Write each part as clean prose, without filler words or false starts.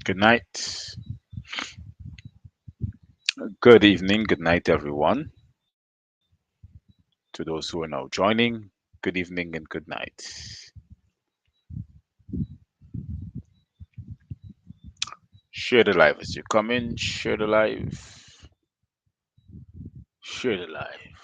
Good night. Good evening. Good night, everyone. To those who are now joining, good evening and good night. Share the live as you come in. Share the live. Share the live.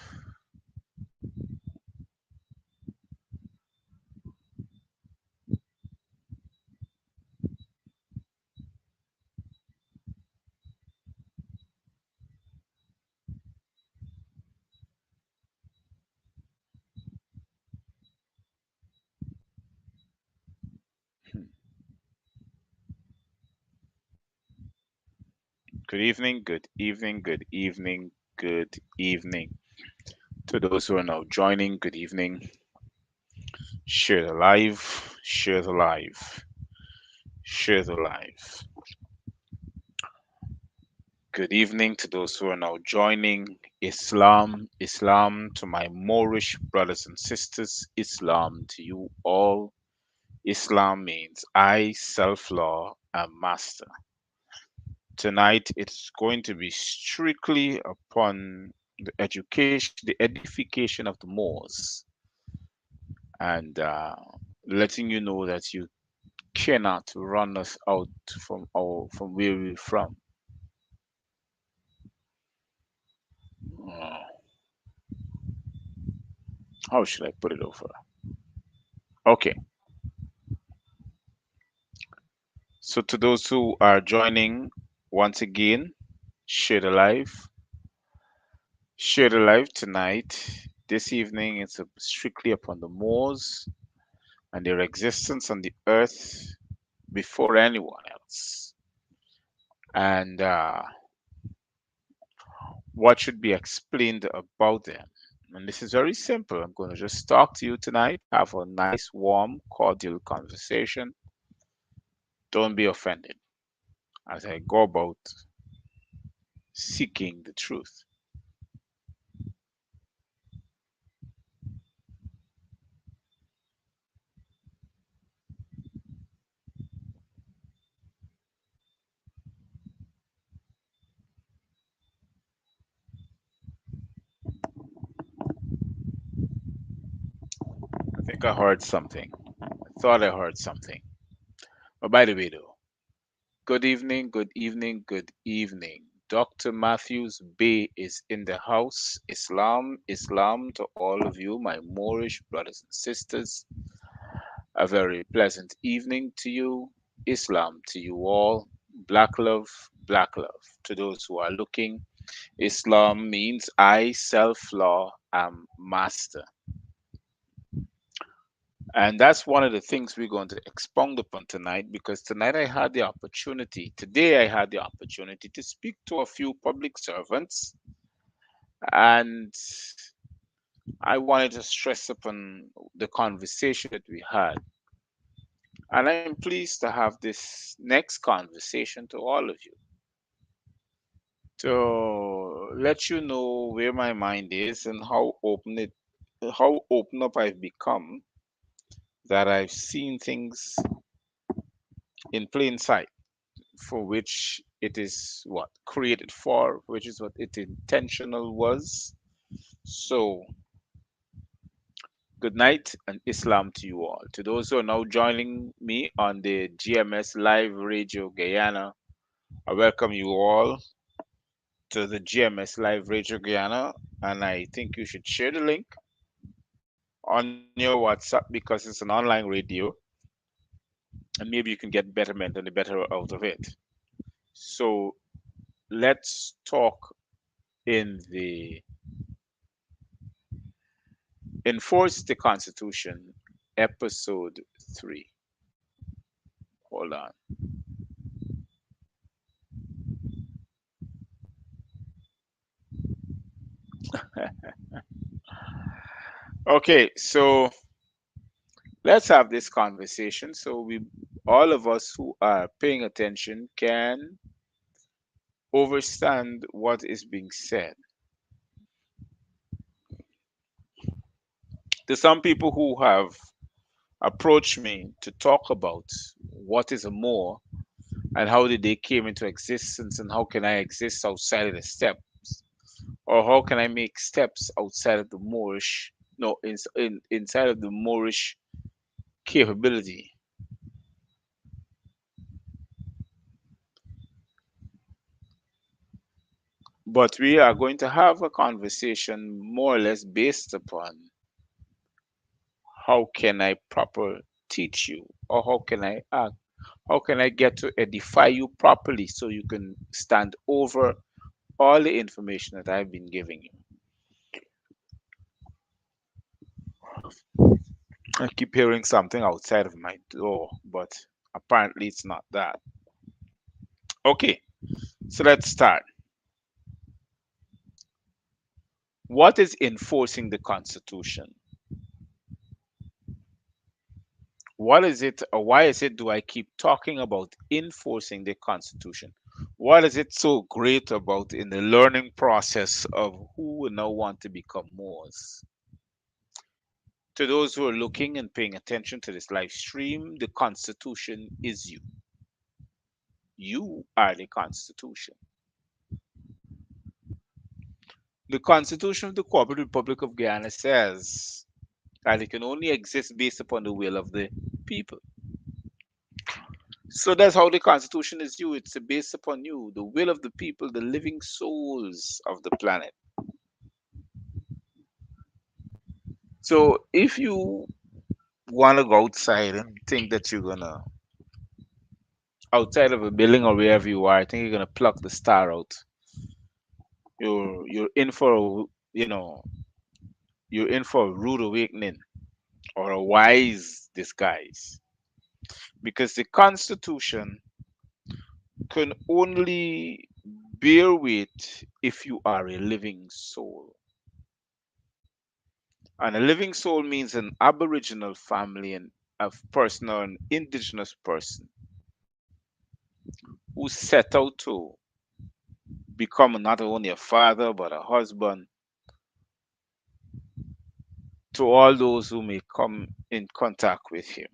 Hmm. Good evening. Good evening. Good evening. Good evening. To those who are now joining, good evening. Share the live. Share the live. Share the live. Good evening to those who are now joining. Islam, Islam to my Moorish brothers and sisters. Islam to you all. Islam means I, self law, am master. Tonight it's going to be strictly upon the education, the edification of the Moors, and letting you know that you cannot run us out from where we're from. Uh, how should I put it over? Okay, so to those who are joining, once again, share the live. Share the live tonight. This evening, it's strictly upon the Moors and their existence on the earth before anyone else. And what should be explained about them. And this is very simple. I'm going to just talk to you tonight, have a nice, warm, cordial conversation. Don't be offended as I go about seeking the truth. I think I heard something. I thought I heard something. But by the way, though, good evening, good evening, good evening. Dr. Matthews-Bey is in the house. Islam, Islam to all of you, my Moorish brothers and sisters. A very pleasant evening to you. Islam to you all. Black love, black love. To those who are looking, Islam means I, self law, am master. And that's one of the things we're going to expound upon tonight because tonight I had the opportunity, today I had the opportunity to speak to a few public servants, and I wanted to stress upon the conversation that we had. And I'm pleased to have this next conversation to all of you to let you know where my mind is and how open up I've become, that I've seen things in plain sight for which it is what created for, which is what it intentional was. So, good night and Islam to you all. To those who are now joining me on the GMS Live Radio Guyana, I welcome you all to the GMS Live Radio Guyana, and I think you should share the link on your WhatsApp because it's an online radio, and maybe you can get betterment and the better out of it. So let's talk in the Enforce the Constitution, Episode 3. Hold on. Okay, so let's have this conversation so we all of us who are paying attention can understand what is being said. There's some people who have approached me to talk about what is a Moor, and how did they came into existence, and how can I exist outside of the steps, or how can I make steps outside of the Moorish, no, inside of the Moorish capability. But we are going to have a conversation more or less based upon how can I proper teach you, or how can I act, how can I get to edify you properly so you can stand over all the information that I've been giving you. I keep hearing something outside of my door, but apparently it's not that. Okay, so let's start. What is enforcing the Constitution? What is it, or why is it do I keep talking about enforcing the Constitution? What is it so great about in the learning process of who will now want to become Moors? To those who are looking and paying attention to this live stream, the Constitution is you. You are the Constitution. The Constitution of the Corporate Republic of Guyana says that it can only exist based upon the will of the people. So that's how the Constitution is you. It's based upon you, the will of the people, the living souls of the planet. So if you want to go outside and think that you're gonna outside of a building or wherever you are, I think you're gonna pluck the star out. You're in for you're in for a rude awakening or a wise disguise. Because the Constitution can only bear weight if you are a living soul. And a living soul means an aboriginal family and a person or an indigenous person who set out to become not only a father but a husband to all those who may come in contact with him.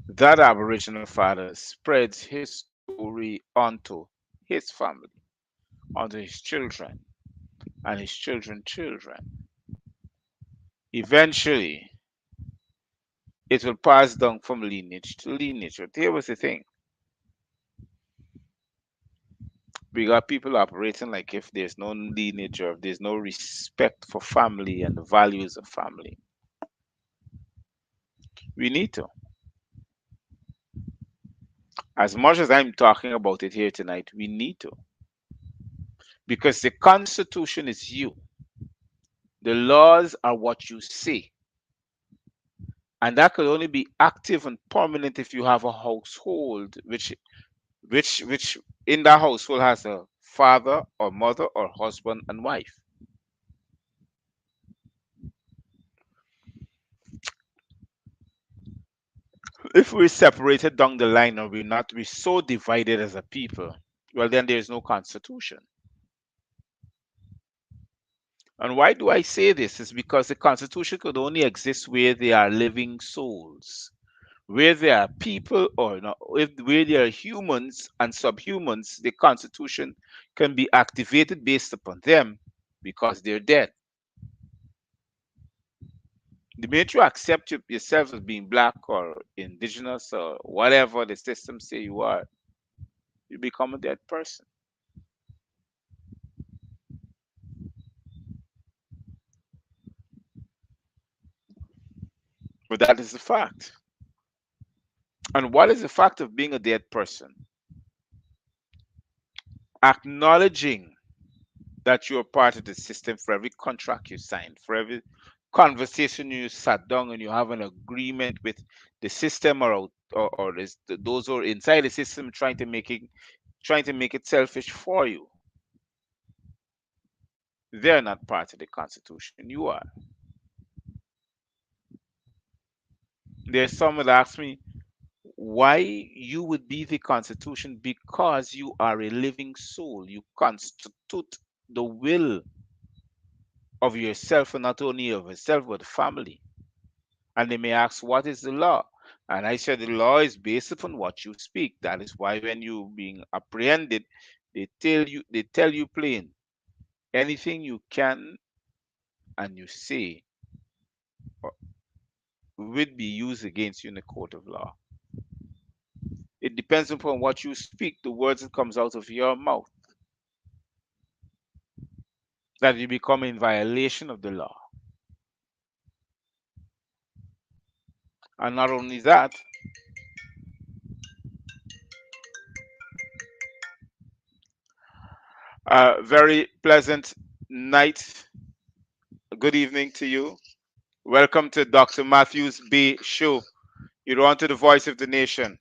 That aboriginal father spreads his story onto his family, onto his children, and his children's children. Eventually, it will pass down from lineage to lineage. But here was the thing: we got people operating like if there's no lineage or if there's no respect for family and the values of family. We need to. As much as I'm talking about it here tonight, we need to. Because the Constitution is you. The laws are what you say. And that could only be active and permanent if you have a household which in that household has a father or mother or husband and wife. If we're separated down the line or we're so divided as a people, well then there's no constitution. And why do I say this? Is because the constitution could only exist where there are living souls, where there are people or not, where there are humans and subhumans. The constitution can be activated based upon them because they're dead. The minute you accept yourself as being black or indigenous or whatever the system say you are, you become a dead person. But that is the fact. And what is the fact of being a dead person? Acknowledging that you're part of the system for every contract you signed, for every conversation you sat down and you have an agreement with the system or those who are inside the system trying to make it selfish for you. They're not part of the Constitution. You are. There's someone that asked me why you would be the Constitution because you are a living soul. You constitute the will of yourself and not only of yourself but the family. And they may ask, what is the law? And I said the law is based upon what you speak. That is why when you being apprehended, they tell you plain, anything you can and you say uh, will be used against you in the court of law. It depends upon what you speak, the words that comes out of your mouth, that you become in violation of the law. And not only that, very pleasant night. Good evening to you. Welcome to Dr. Matthews-Bey show. You're on to the voice of the nation.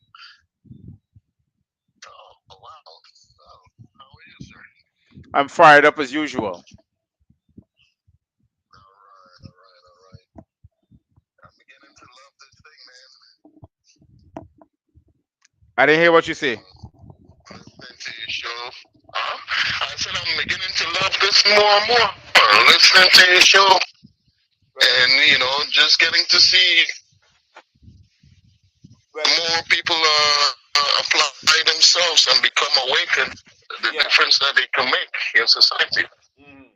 Oh, wow. How are you, sir? I'm fired up as usual. All right. I'm beginning to love this thing, man. I didn't hear what you say. Listening to your show. I said I'm beginning to love this more and more. Listening to your show Well, and, just getting to see well, more people apply themselves and become awakened the yeah. difference that they can make in society. Mm,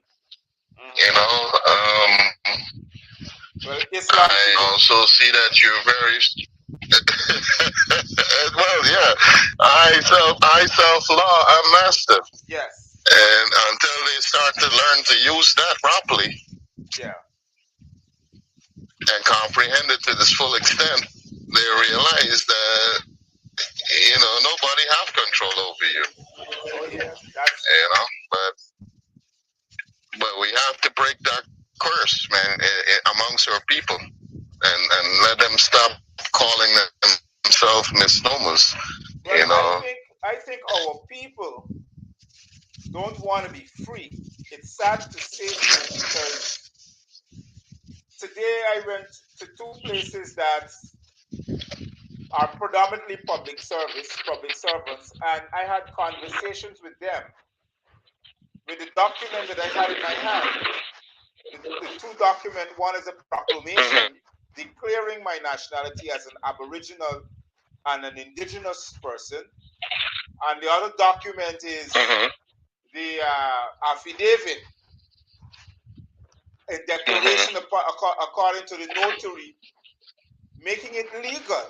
You mm. know, Well, Islam to I you. also see that you're very well, yeah. I self law, I'm master. Yes. And until they start to learn to use that properly Yeah. and comprehend it to this full extent, they realize that nobody have control over you. Oh, yeah. That's You true. know, but we have to break that curse, man, amongst our people, and let them stop calling themselves misnomers. You Well, know, I think our people don't want to be free. It's sad to say so because today I went to two places that are predominantly public servants, and I had conversations with them with the document that I had in my hand. The two documents, one is a hmm proclamation declaring my nationality as an Aboriginal and an indigenous person, and the other document is hmm the affidavit, a hmm declaration according to the notary, making it legal.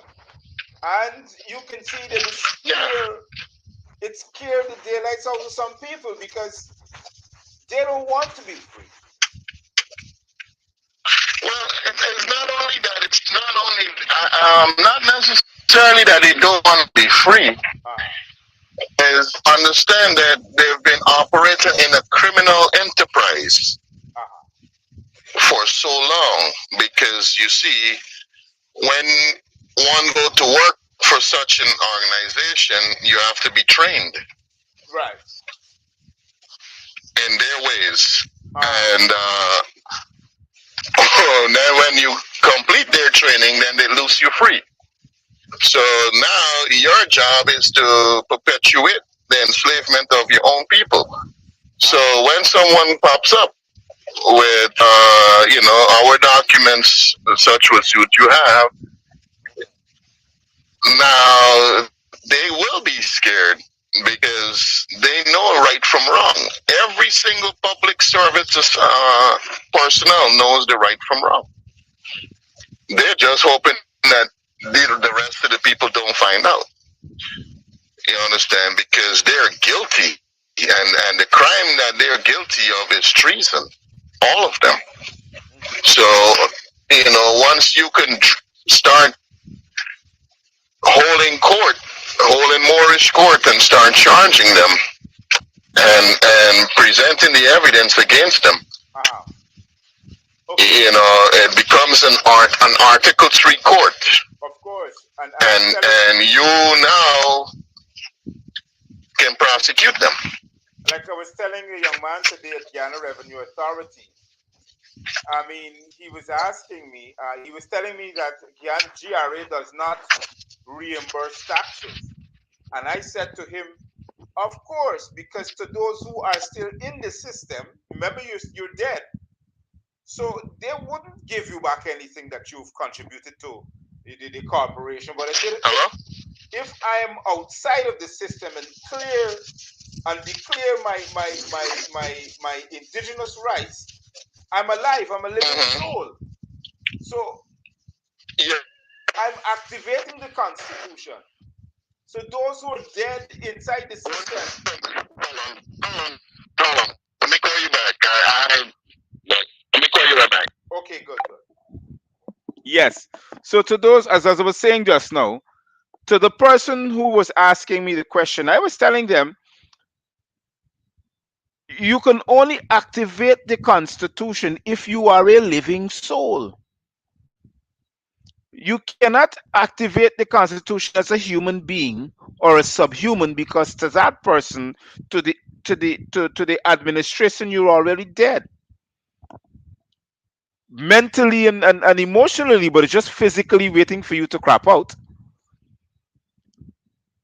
And you can see that yeah. it scared the daylights out of some people because they don't want to be free. Well, it's not only that. It's not only not necessarily that they don't want to be free. Uh-huh. Is understand that they've been operating in a criminal enterprise Uh-huh. for so long. Because you see, when one go to work for such an organization, you have to be trained Right. in their ways, Uh-huh. and then when you complete their training, then they lose you free. So now your job is to perpetuate the enslavement of your own people. So Uh-huh. when someone pops up with, our documents, such as what you have, now they will be scared because they know right from wrong. Every single public services personnel knows the right from wrong. They're just hoping that the rest of the people don't find out. You understand? Because they're guilty, and the crime that they're guilty of is treason. All of them. Mm-hmm. So once you can start holding Moorish court, and start charging them and presenting the evidence against them, Uh-huh. Okay. it becomes an Article 3 court, Of course. And I was and telling, you now can prosecute them. like I was telling a young man today at Guyana Revenue Authority, I mean, he was asking me, he was telling me that Guyana GRA does not reimburse taxes. And I said to him, of course, because to those who are still in the system, remember you're dead. So they wouldn't give you back anything that you've contributed to. the corporation. But I said Hello? if I am outside of the system and clear and declare my indigenous rights, I'm alive. I'm a living Mm-hmm. soul. So Yeah. I'm activating the Constitution. So those who are dead inside the One system. second. Hold on. Let me call you back. Let me call you right back. Okay, good, good. Yes. So to those, as I was saying just now, to the person who was asking me the question, I was telling them you can only activate the Constitution if you are a living soul. You cannot activate the Constitution as a human being or a subhuman because to that person, to the administration, you're already dead. Mentally and emotionally, but it's just physically waiting for you to crap out.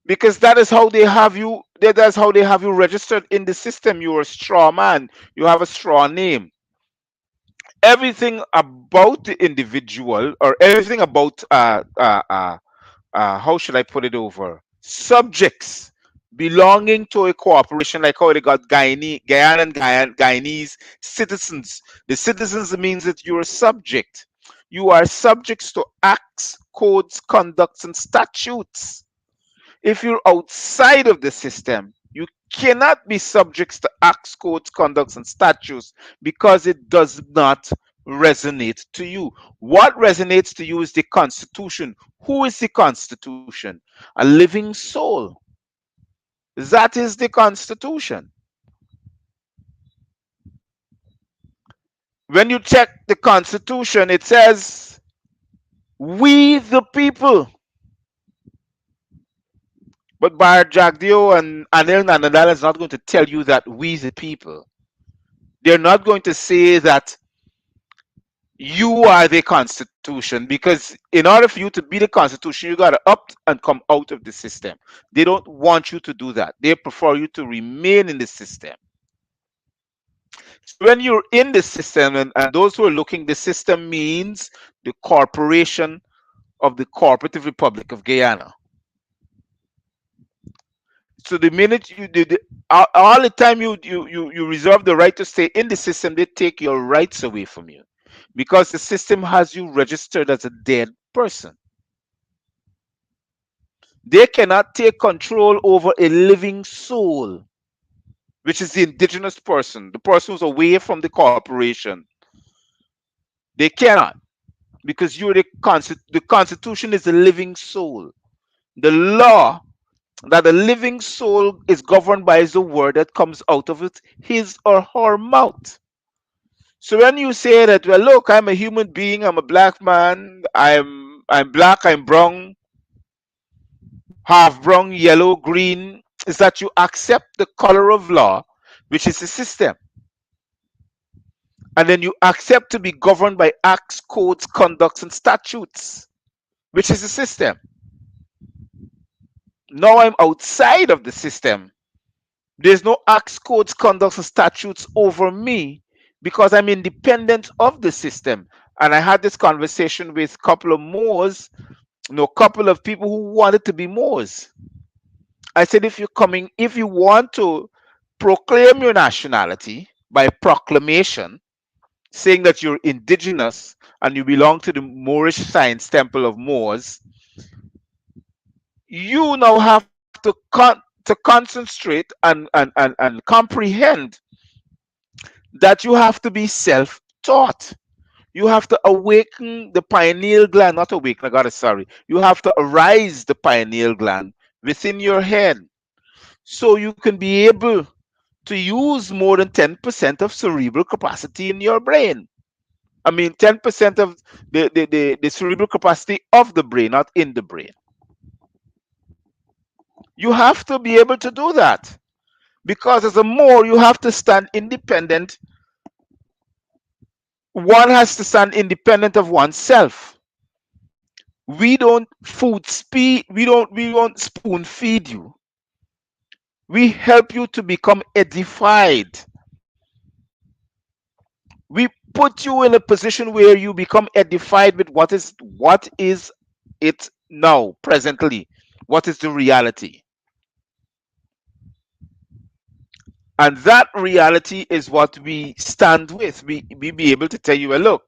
Because that is how they have you, that's how they have you registered in the system. You're a straw man, you have a straw name. Everything about the individual, or everything about how should I put it over? Subjects belonging to a corporation, like how they got Guyana and Guyanese citizens. The citizens means that you're a subject. You are subjects to acts, codes, conducts, and statutes. If you're outside of the system, you cannot be subject to acts, codes, conducts, and statutes because it does not resonate to you. What resonates to you is the Constitution. Who is the Constitution? A living soul. That is the Constitution. When you check the Constitution, it says, "We the people." But Bar Jagdeo and Anil Nanadal is not going to tell you that we the people. They're not going to say that you are the Constitution, because in order for you to be the Constitution, you got to up and come out of the system. They don't want you to do that. They prefer you to remain in the system. So when you're in the system, and those who are looking, the system means the corporation of the Cooperative Republic of Guyana. So the minute you did, all the time you reserve the right to stay in the system, they take your rights away from you because the system has you registered as a dead person. They cannot take control over a living soul, which is the indigenous person, the person who's away from the corporation. They cannot, because you're the Constitution is a living soul. The law that a living soul is governed by is the word that comes out of it, his or her mouth. So when you say that, well, look, I'm a human being, I'm a black man, I'm black, I'm brown, half brown, yellow, green, is that you accept the color of law, which is the system. And then you accept to be governed by acts, codes, conducts, and statutes, which is the system. Now I'm outside of the system. There's no acts, codes, conducts, and statutes over me because I'm independent of the system. And I had this conversation with a couple of Moors, couple of people who wanted to be Moors. I said, if you want to proclaim your nationality by proclamation, saying that you're indigenous and you belong to the Moorish Science Temple of Moors, you now have to concentrate and comprehend that you have to be self-taught. You have to awaken the pineal gland, not awaken, I got it, sorry. You have to arise the pineal gland within your head so you can be able to use more than 10% of cerebral capacity in your brain. I mean, 10% of the cerebral capacity of the brain, not in the brain. You have to be able to do that because as a Moor, you have to stand independent. One has to stand independent of oneself. We don't we don't spoon feed you. We help you to become edified. We put you in a position where you become edified with what is it now, presently. What is the reality? And that reality is what we stand with. We be able to tell you, well, look,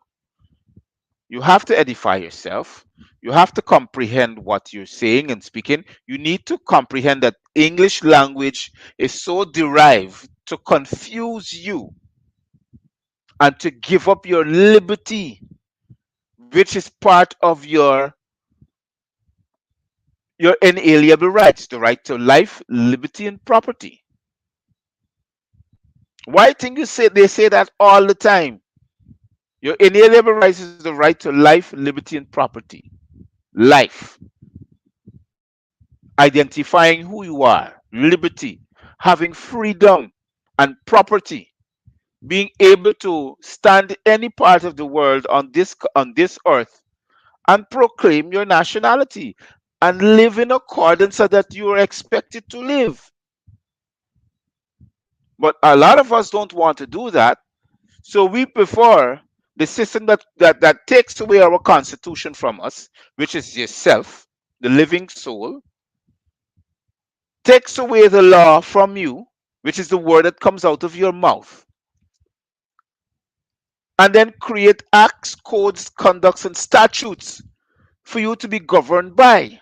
you have to edify yourself. You have to comprehend what you're saying and speaking. You need to comprehend that English language is so derived to confuse you and to give up your liberty, which is part of your inalienable rights, the right to life, liberty, and property. Why think you say they say that all the time? Your inalienable rights is the right to life, liberty, and property. Life, identifying who you are, liberty, having freedom and property, being able to stand any part of the world on this earth and proclaim your nationality and live in accordance so that you are expected to live. But a lot of us don't want to do that. So we prefer the system that takes away our constitution from us, which is yourself, the living soul, takes away the law from you, which is the word that comes out of your mouth, and then create acts, codes, conducts, and statutes for you to be governed by.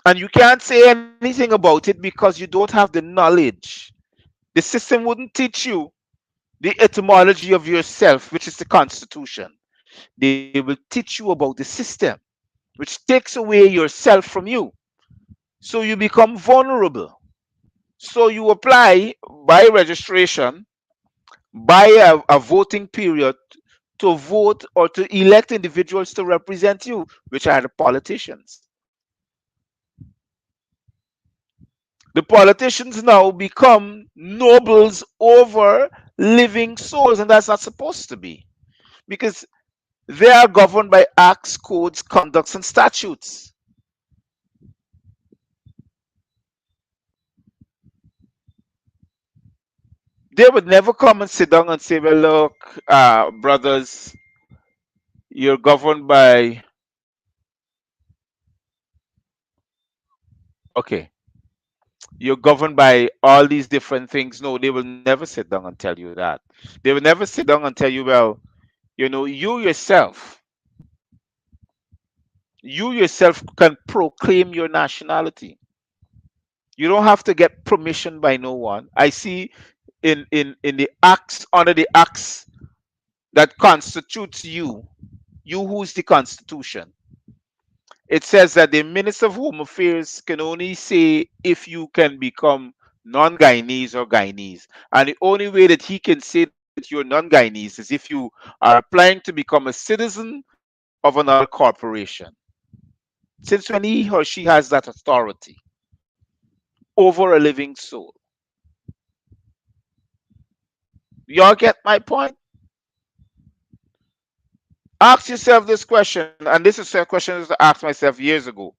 And you can't say anything about it because you don't have the knowledge. The system wouldn't teach you the etymology of yourself, which is the Constitution. They will teach you about the system, which takes away yourself from you. So you become vulnerable. So you apply by registration, by a voting period, to vote or to elect individuals to represent you, which are the politicians. The politicians now become nobles over living souls, and that's not supposed to be because they are governed by acts, codes, conducts, and statutes. They would never come and sit down and say, well, look, brothers, you're governed by, okay, you're governed by all these different things. No, they will never sit down and tell you that. They will never sit down and tell you, well, you yourself, can proclaim your nationality. You don't have to get permission by no one. I see in the acts, under the acts that constitutes you, who's the Constitution, it says that the Minister of Home Affairs can only say if you can become non-Guyanese or Guyanese. And the only way that he can say that you're non-Guyanese is if you are applying to become a citizen of another corporation. Since when he or she has that authority over a living soul? Y'all get my point? Ask yourself this question, and this is a question I asked myself years ago.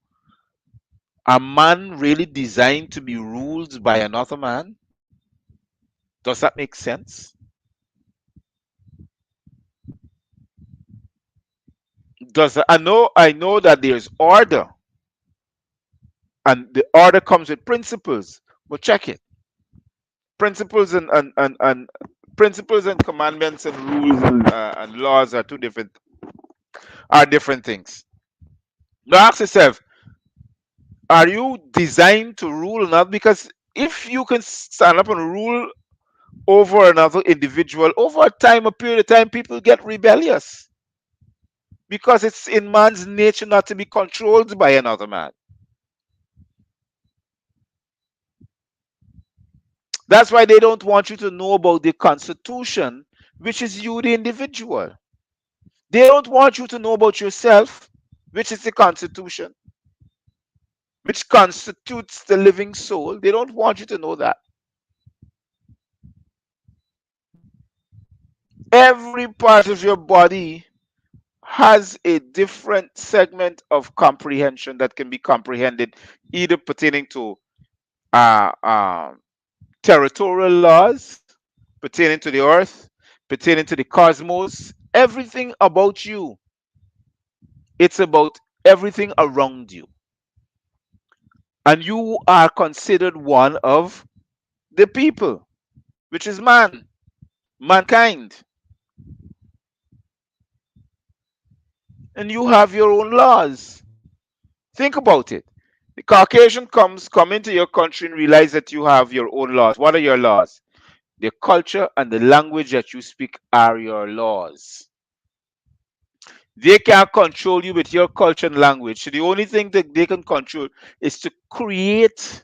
A man really designed to be ruled by another man? Does that make sense? I know that there's order, and the order comes with principles, but check it. Principles and principles and commandments and rules and laws are different things. Now ask yourself, are you designed to rule or not? Because if you can stand up and rule over another individual, over a time, a period of time, people get rebellious because it's in man's nature not to be controlled by another man. That's why they don't want you to know about the Constitution, which is you, the individual. They don't want you to know about yourself, which is the Constitution, which constitutes the living soul. They don't want you to know that. Every part of your body has a different segment of comprehension that can be comprehended, either pertaining to uh, uh, territorial laws, pertaining to the earth, pertaining to the cosmos. Everything about you It's about everything around you. And you are considered one of the people, which is mankind. And you have your own laws. Think about it. The Caucasian come into your country and realize that you have your own laws. What are your laws? The culture and the language that you speak are your laws. They can't control you with your culture and language. So the only thing that they can control is to create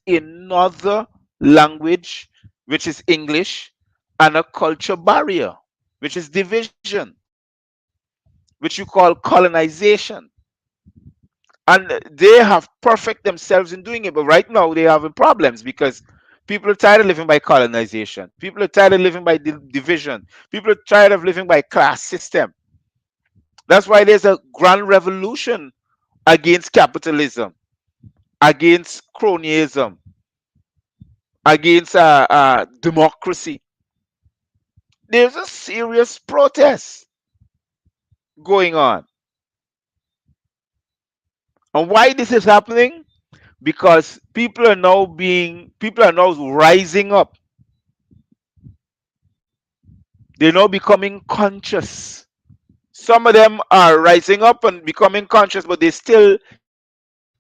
another language, which is English, and a culture barrier, which is division, which you call colonization. And they have perfect themselves in doing it. But right now they are having problems because people are tired of living by colonization. People are tired of living by division. People are tired of living by class system. That's why there's a grand revolution against capitalism, against cronyism, against democracy. There's a serious protest going on. And why this is happening? Because people are now rising up. They're now becoming conscious. Some of them are rising up and becoming conscious, but they still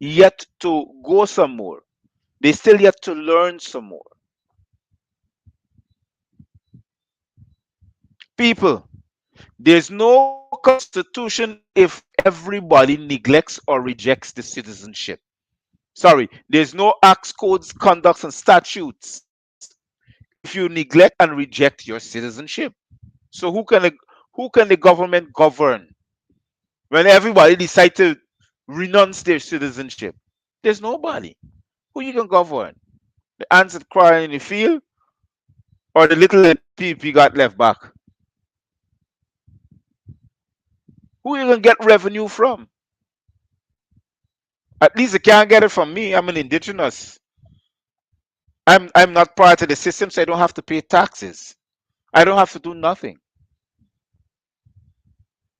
yet to go some more. They still yet to learn some more. People, there's no constitution if everybody neglects or rejects the citizenship. Sorry, there's no acts, codes, conducts, and statutes if you neglect and reject your citizenship. So who can the government govern when everybody decide to renounce their citizenship? There's nobody. Who you can govern? The ants that cry in the field or the little people got left back? Who you can get revenue from? At least they can't get it from me. I'm an indigenous. I'm not part of the system, so I don't have to pay taxes. I don't have to do nothing.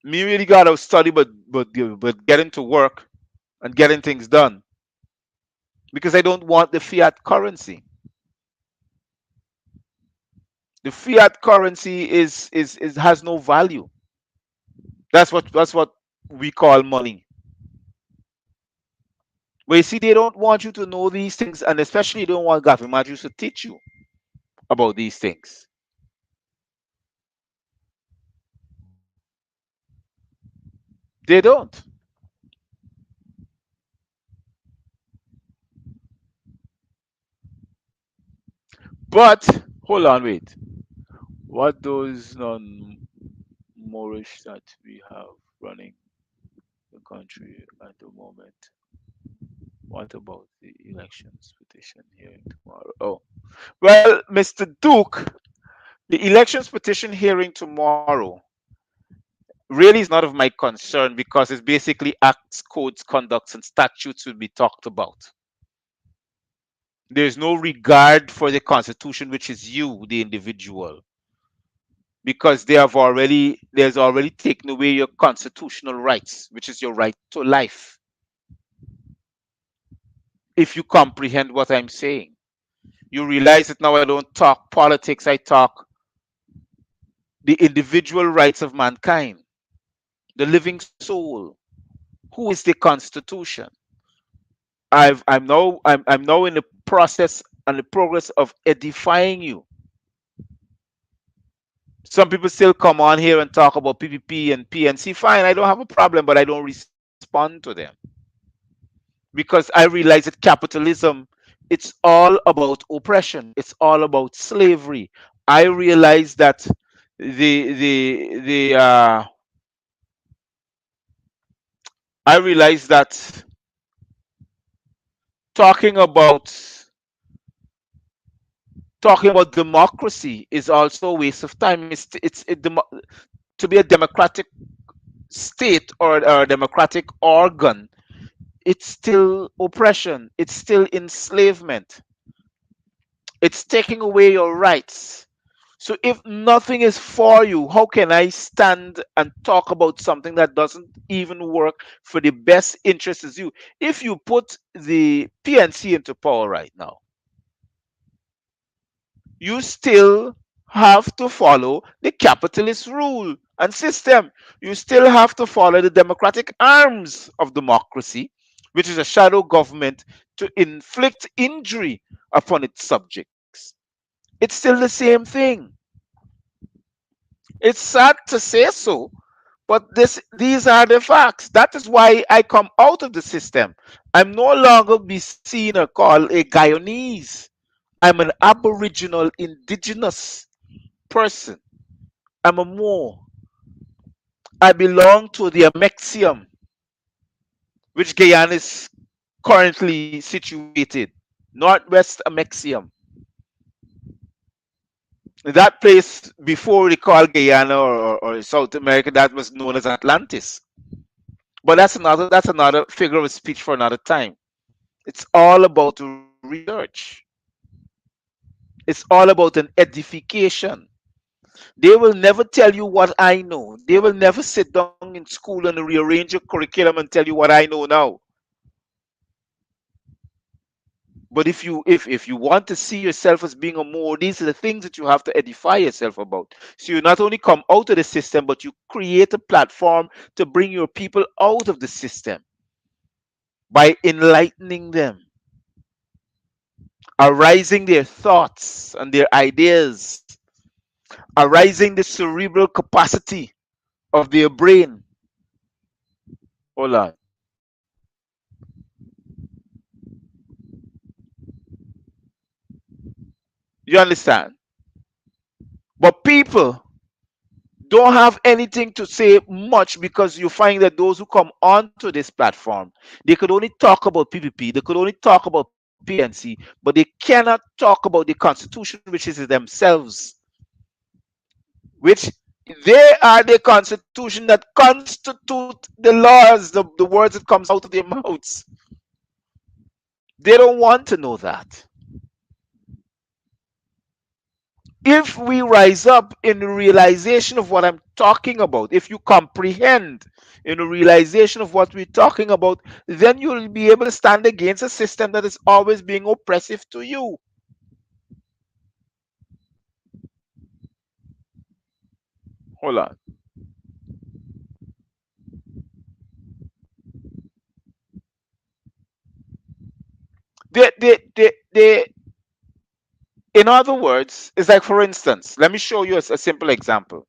Me really gotta study, but getting to work and getting things done because I don't want the fiat currency. The fiat currency is has no value. That's what we call money. But you see, they don't want you to know these things, and especially they don't want government to teach you about these things. They don't. But hold on, wait. What those non-Moorish that we have running the country at the moment? What about the elections petition hearing tomorrow? Oh, well, Mr. Duke, the elections petition hearing tomorrow really is not of my concern because it's basically acts, codes, conducts, and statutes will be talked about. There's no regard for the Constitution, which is you, the individual, because there's already taken away your constitutional rights, which is your right to life. If you comprehend what I'm saying, you realize that now I don't talk politics, I talk the individual rights of mankind, the living soul. Who is the Constitution? I'm now in the process and the progress of edifying you. Some people still come on here and talk about PPP and PNC. Fine, I don't have a problem, but I don't respond to them because I realize that capitalism, it's all about oppression. It's all about slavery. I realize that the I realize that talking about talking about democracy is also a waste of time. To be a democratic state or a democratic organ, it's still oppression. It's still enslavement. It's taking away your rights. So if nothing is for you, how can I stand and talk about something that doesn't even work for the best interest of you? If you put the PNC into power right now, you still have to follow the capitalist rule and system. You still have to follow the democratic arms of democracy, which is a shadow government to inflict injury upon its subjects. It's still the same thing. It's sad to say so, but these are the facts. That is why I come out of the system. I'm no longer be seen or called a Guyanese. I'm an Aboriginal indigenous person. I'm a Moor. I belong to the Amexium, which Guyana is currently situated. Northwest Amexium. That place before they called Guyana or South America, that was known as Atlantis. But that's another figure of speech for another time. It's all about research. It's all about an edification. They will never tell you what I know. They will never sit down in school and rearrange a curriculum and tell you what I know now. But if you want to see yourself as being a more, these are the things that you have to edify yourself about. So you not only come out of the system, but you create a platform to bring your people out of the system by enlightening them, arising their thoughts and their ideas, arising the cerebral capacity of their brain. Hold on. You understand? But people don't have anything to say much because you find that those who come onto this platform, they could only talk about PPP, they could only talk about PNC, but they cannot talk about the Constitution, which is themselves, which they are the Constitution that constitute the laws, the words that comes out of their mouths. They don't want to know that. If we rise up in the realization of what I'm talking about, if you comprehend in the realization of what we're talking about, then you'll be able to stand against a system that is always being oppressive to you. Hold on. They, in other words, it's like, for instance, let me show you a simple example.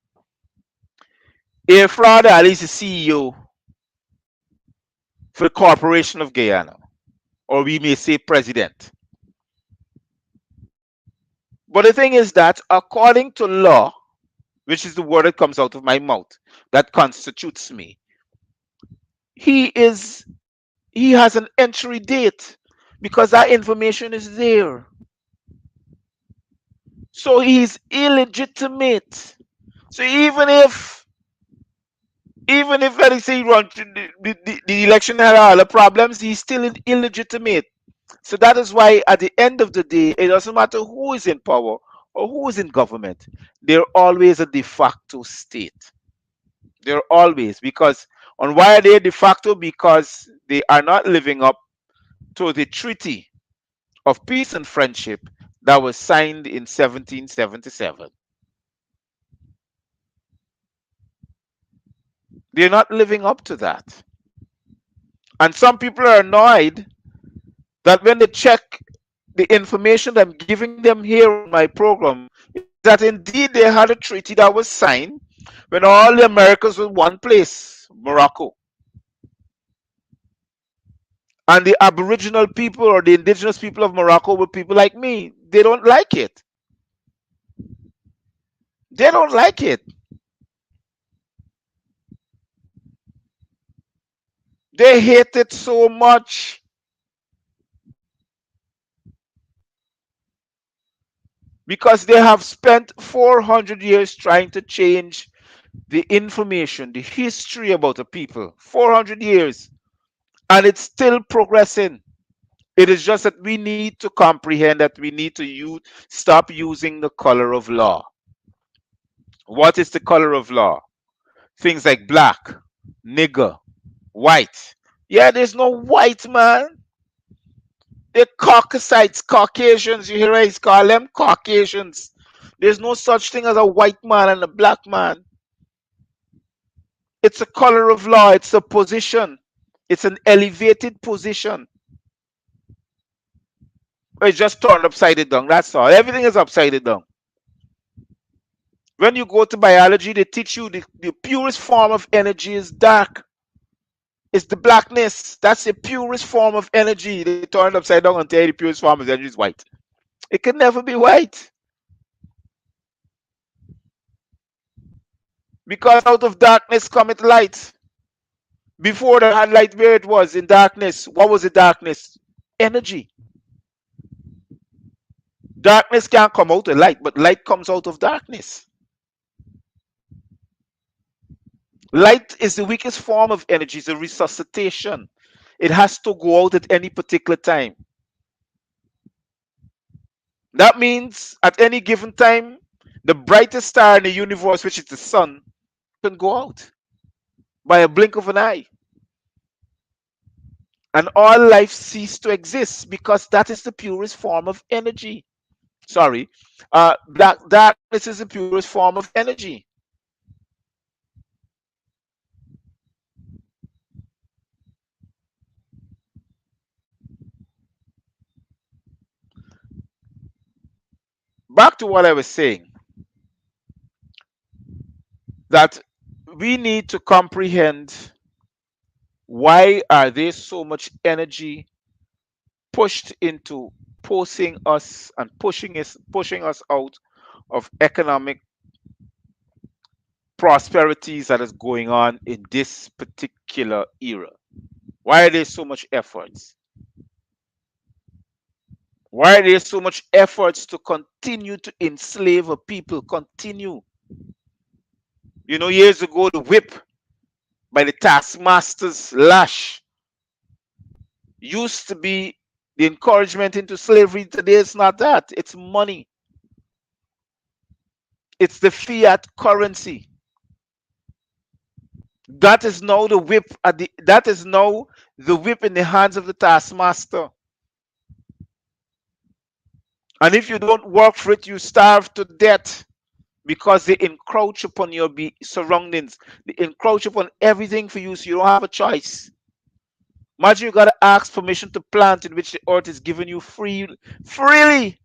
If Florida Ali is the CEO for the Corporation of Guyana, or we may say president. But the thing is that according to law, which is the word that comes out of my mouth, that constitutes me, he has an entry date because that information is there. So he's illegitimate. So even if let us say he run the election had all the problems, he's still illegitimate. So that is why at the end of the day, it doesn't matter who is in power or who is in government, they're always a de facto state. They're always, because on why are they de facto? Because they are not living up to the treaty of peace and friendship that was signed in 1777. They're not living up to that. And some people are annoyed that when they check the information that I'm giving them here on my program, is that indeed they had a treaty that was signed when all the Americans were one place, Morocco. And the Aboriginal people or the indigenous people of Morocco were people like me. They don't like it. They don't like it. They hate it so much because they have spent 400 years trying to change the information, the history about a people. 400 years. And it's still progressing. It is just that we need to comprehend that we need to stop using the color of law. What is the color of law? Things like black, nigger, white. Yeah, there's no white man. They're Caucasites, Caucasians. You hear I call them Caucasians. There's no such thing as a white man and a black man. It's a color of law. It's a position. It's an elevated position. It's just turned upside down. That's all. Everything is upside down. When you go to biology, they teach you the purest form of energy is dark. It's the blackness. That's the purest form of energy. They turn it upside down and tell you the purest form of energy is white. It can never be white. Because out of darkness cometh light. Before the had light, where it was in darkness. What was the darkness? Energy. Darkness can't come out of light, but light comes out of darkness. Light is the weakest form of energy, it's a resuscitation. It has to go out at any particular time. That means at any given time, the brightest star in the universe, which is the sun, can go out by a blink of an eye. And all life cease to exist because that is the purest form of energy. Sorry, darkness is the purest form of energy. Back to what I was saying, that we need to comprehend why are there so much energy pushed into pushing us and pushing us out of economic prosperities that is going on in this particular era. Why are there so much efforts? Why are there so much efforts to continue to enslave a people? Continue. You know, years ago, the whip by the taskmasters lash used to be the encouragement into slavery. Today, it's not that. It's money. It's the fiat currency. That is now the whip that is now the whip in the hands of the taskmaster. And if you don't work for it, you starve to death because they encroach upon your surroundings. They encroach upon everything for you, so you don't have a choice. Imagine you gotta ask permission to plant in which the earth is giving you freely.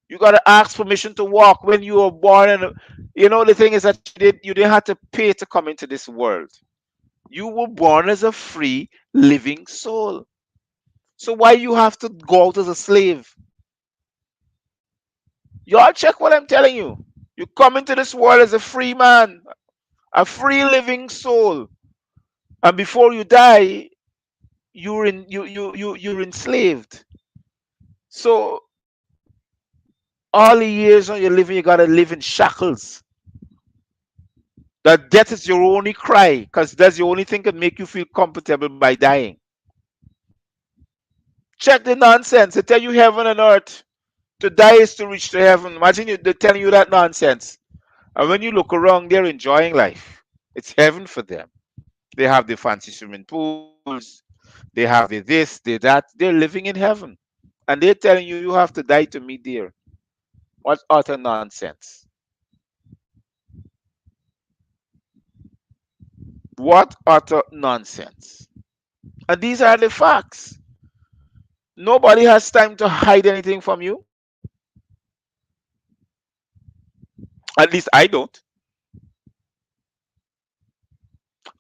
You gotta ask permission to walk when you were born, and you know the thing is that you didn't have to pay to come into this world. You were born as a free living soul. So why you have to go out as a slave? Y'all check what I'm telling you. You come into this world as a free man, a free living soul, and before you die, you're enslaved. So all the years on you're living, you gotta live in shackles. That death is your only cry, because that's the only thing that make you feel comfortable by dying. Check the nonsense. They tell you heaven and earth. To die is to reach to heaven. Imagine they're telling you that nonsense. And when you look around, they're enjoying life. It's heaven for them. They have the fancy swimming pools. They have the this, the that. They're living in heaven. And they're telling you have to die to meet there. What utter nonsense. What utter nonsense. And these are the facts. Nobody has time to hide anything from you. At least I don't.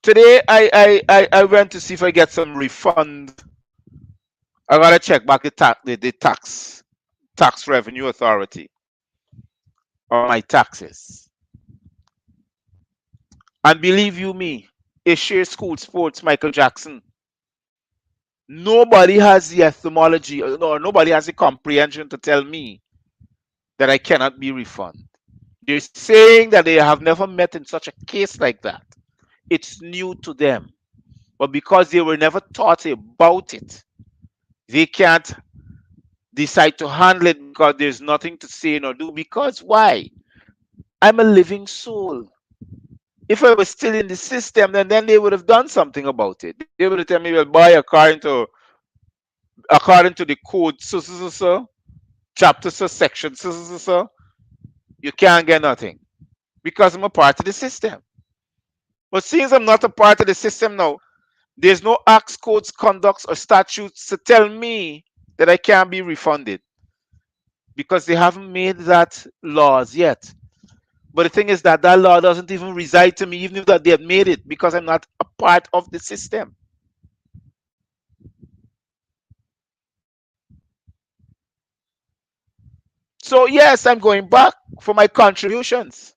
Today I went to see if I get some refund. I gotta check back the tax revenue authority on my taxes. And believe you me, Asia School Sports, Michael Jackson. Nobody has the etymology, or nobody has the comprehension to tell me that I cannot be refunded. They're saying that they have never met in such a case like that. It's new to them. But because they were never taught about it, they can't decide to handle it because there's nothing to say nor do. Because why? I'm a living soul. If I was still in the system, then they would have done something about it. They would have told me, well, buy according to the code, chapter, section, you can't get nothing because I'm a part of the system. But since I'm not a part of the system now, there's no acts, codes, conducts, or statutes to tell me that I can't be refunded because they haven't made that laws yet. But the thing is that that law doesn't even reside to me, even if that they have made it, because I'm not a part of the system. So yes, I'm going back for my contributions.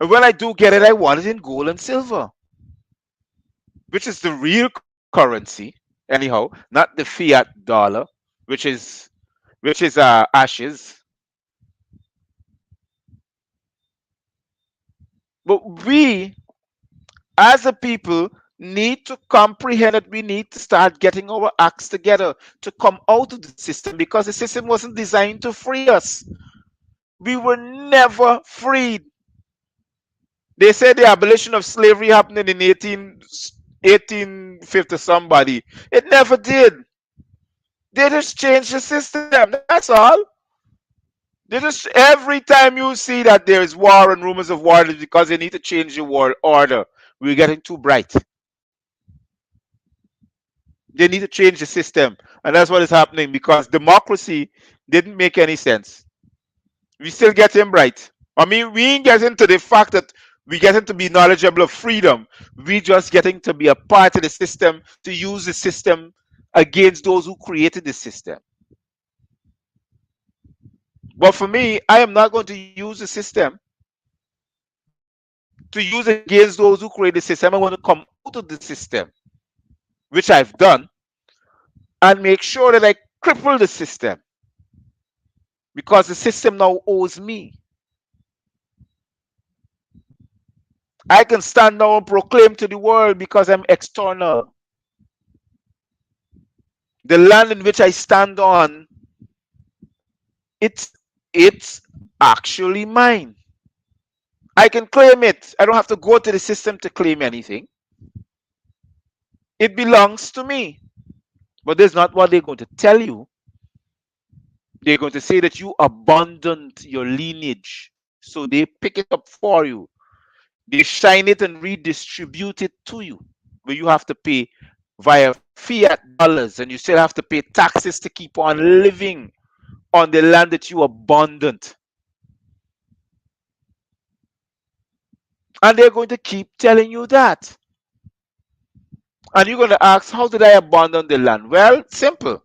And when I do get it, I want it in gold and silver, which is the real currency, anyhow, not the fiat dollar, which is ashes. But we, as a people, need to comprehend that we need to start getting our acts together to come out of the system because the system wasn't designed to free us. We were never freed. They say the abolition of slavery happened in 1850 somebody. It never did. They just changed the system. That's all. They just every time you see that there is war and rumors of war, it's because they need to change the world order. We're getting too bright. They need to change the system. And that's what is happening because democracy didn't make any sense. We still getting bright. I mean, we ain't getting to the fact that we getting to be knowledgeable of freedom. We just getting to be a part of the system to use the system against those who created the system. But for me, I am not going to use the system to use against those who create the system. I want to come out of the system, which I've done, and make sure that I cripple the system because the system now owes me. I can stand now and proclaim to the world because I'm external. The land in which I stand on, it's actually mine. I can claim it. I don't have to go to the system to claim anything. It belongs to me. But that's not what they're going to tell you. They're going to say that you abandoned your lineage. So they pick it up for you. They shine it and redistribute it to you. Where you have to pay via fiat dollars and you still have to pay taxes to keep on living on the land that you abandoned. And they're going to keep telling you that. And you're going to ask, how did I abandon the land? Well, simple.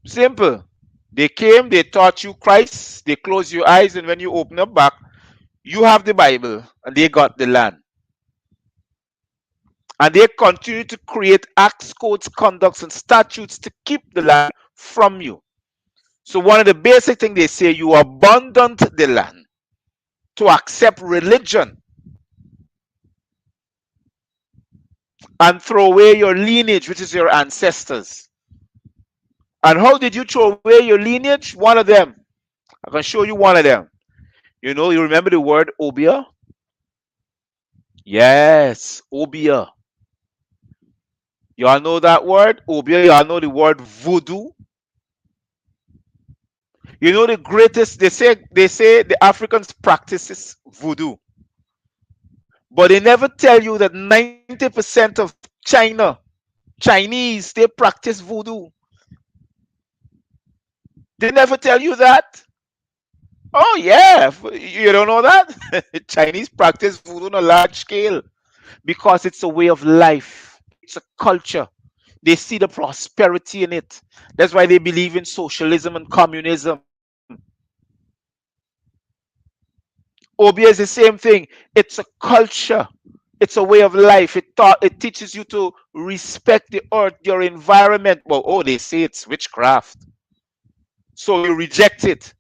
Simple. They came, they taught you Christ, they closed your eyes, and when you open up back, you have the Bible, and they got the land. And they continue to create acts, codes, conducts, and statutes to keep the land from you. So one of the basic things they say, you abandoned the land to accept religion and throw away your lineage, which is your ancestors. And how did you throw away your lineage? One of them. I can show you one of them. You remember the word obia? Yes, obia. Y'all know that word? Obia. Y'all know the word voodoo? You know the greatest, they say the Africans practices voodoo. But they never tell you that 90% of China, Chinese, they practice voodoo. They never tell you that. Oh yeah, you don't know that? Chinese practice voodoo on a large scale because it's a way of life. It's a culture. They see the prosperity in it. That's why they believe in socialism and communism. Obia is the same thing. It's a culture. It's a way of life. It teaches you to respect the earth, your environment. Well, oh, they say it's witchcraft. So you reject it.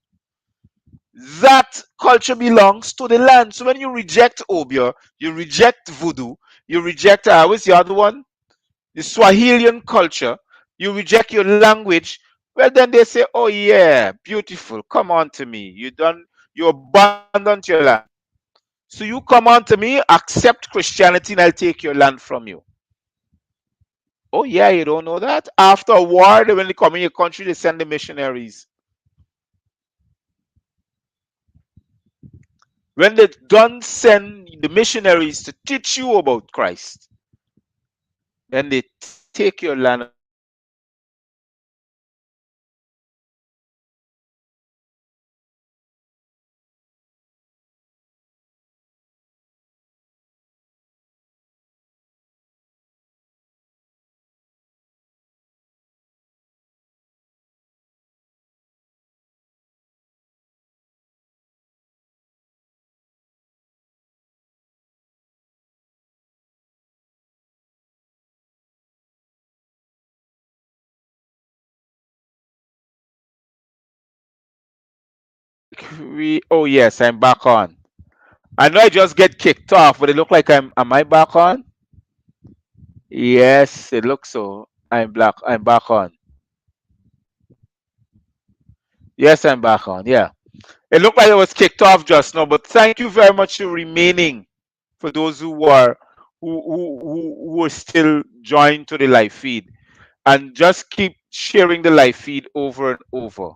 That culture belongs to the land. So when you reject Obia, you reject voodoo, you reject what's the other one? The Swahilian culture, you reject your language. Well, then they say, oh yeah, beautiful, come on to me. You abandoned your land. So you come on to me, accept Christianity, and I'll take your land from you. Oh yeah, you don't know that? After a war, when they come in your country, they send the missionaries. When they don't send the missionaries to teach you about Christ, then they take your land and they say, oh yeah, you can have it. Oh yes, I'm back on. I know I just get kicked off, but it look like am I back on? Yes, it looks so. I'm back on. Yes, I'm back on. Yeah. It looked like it was kicked off just now, but thank you very much for remaining, for those who were who are still joined to the live feed. And just keep sharing the live feed over and over.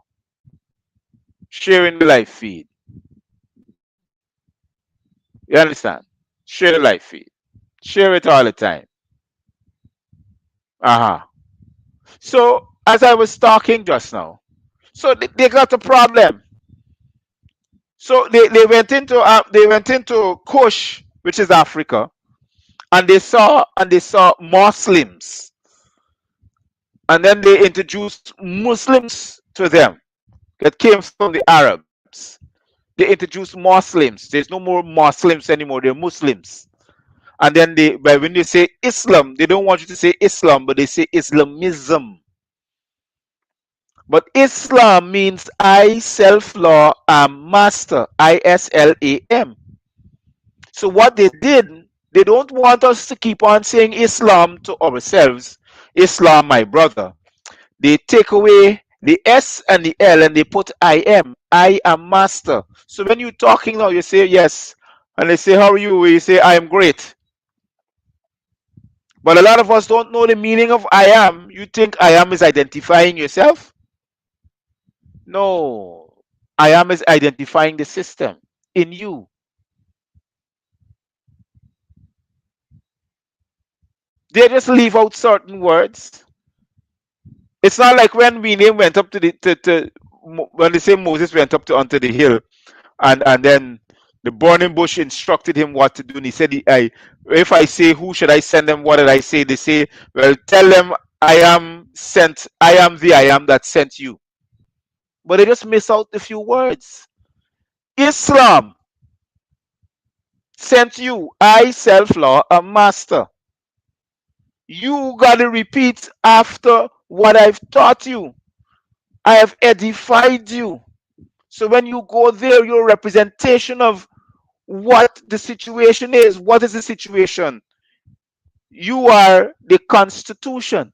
Sharing the live feed. You understand? Share the live feed. Share it all the time. Uh-huh. So as I was talking just now, so they got a problem. So they went into Kush, which is Africa, and they saw Muslims, and then they introduced Muslims to them that came from the Arabs. They introduced Muslims. There's no more Muslims anymore. They're Muslims. And then but when they say Islam, they don't want you to say Islam, but they say Islamism. But Islam means I, self law, am master. ISLAM. So what they did, they don't want us to keep on saying Islam to ourselves. Islam, my brother. They take away the S and the L and they put I am. I am master. So when you're talking now, you say yes. And they say, how are you? You say, I am great. But a lot of us don't know the meaning of I am. You think I am is identifying yourself? No. I am is identifying the system in you. They just leave out certain words. It's not like when we name went up to when they say Moses went up to onto the hill, and then the burning bush instructed him what to do, and he said, if I say who should I send them, what did I say? They say, well, tell them I am sent. I am the I am that sent you. But they just miss out a few words. Islam sent you. I, self law, a master. You got to repeat after what I've taught you. I have edified you. So when you go there, you're a representation of what the situation is. What is the situation? You are the Constitution.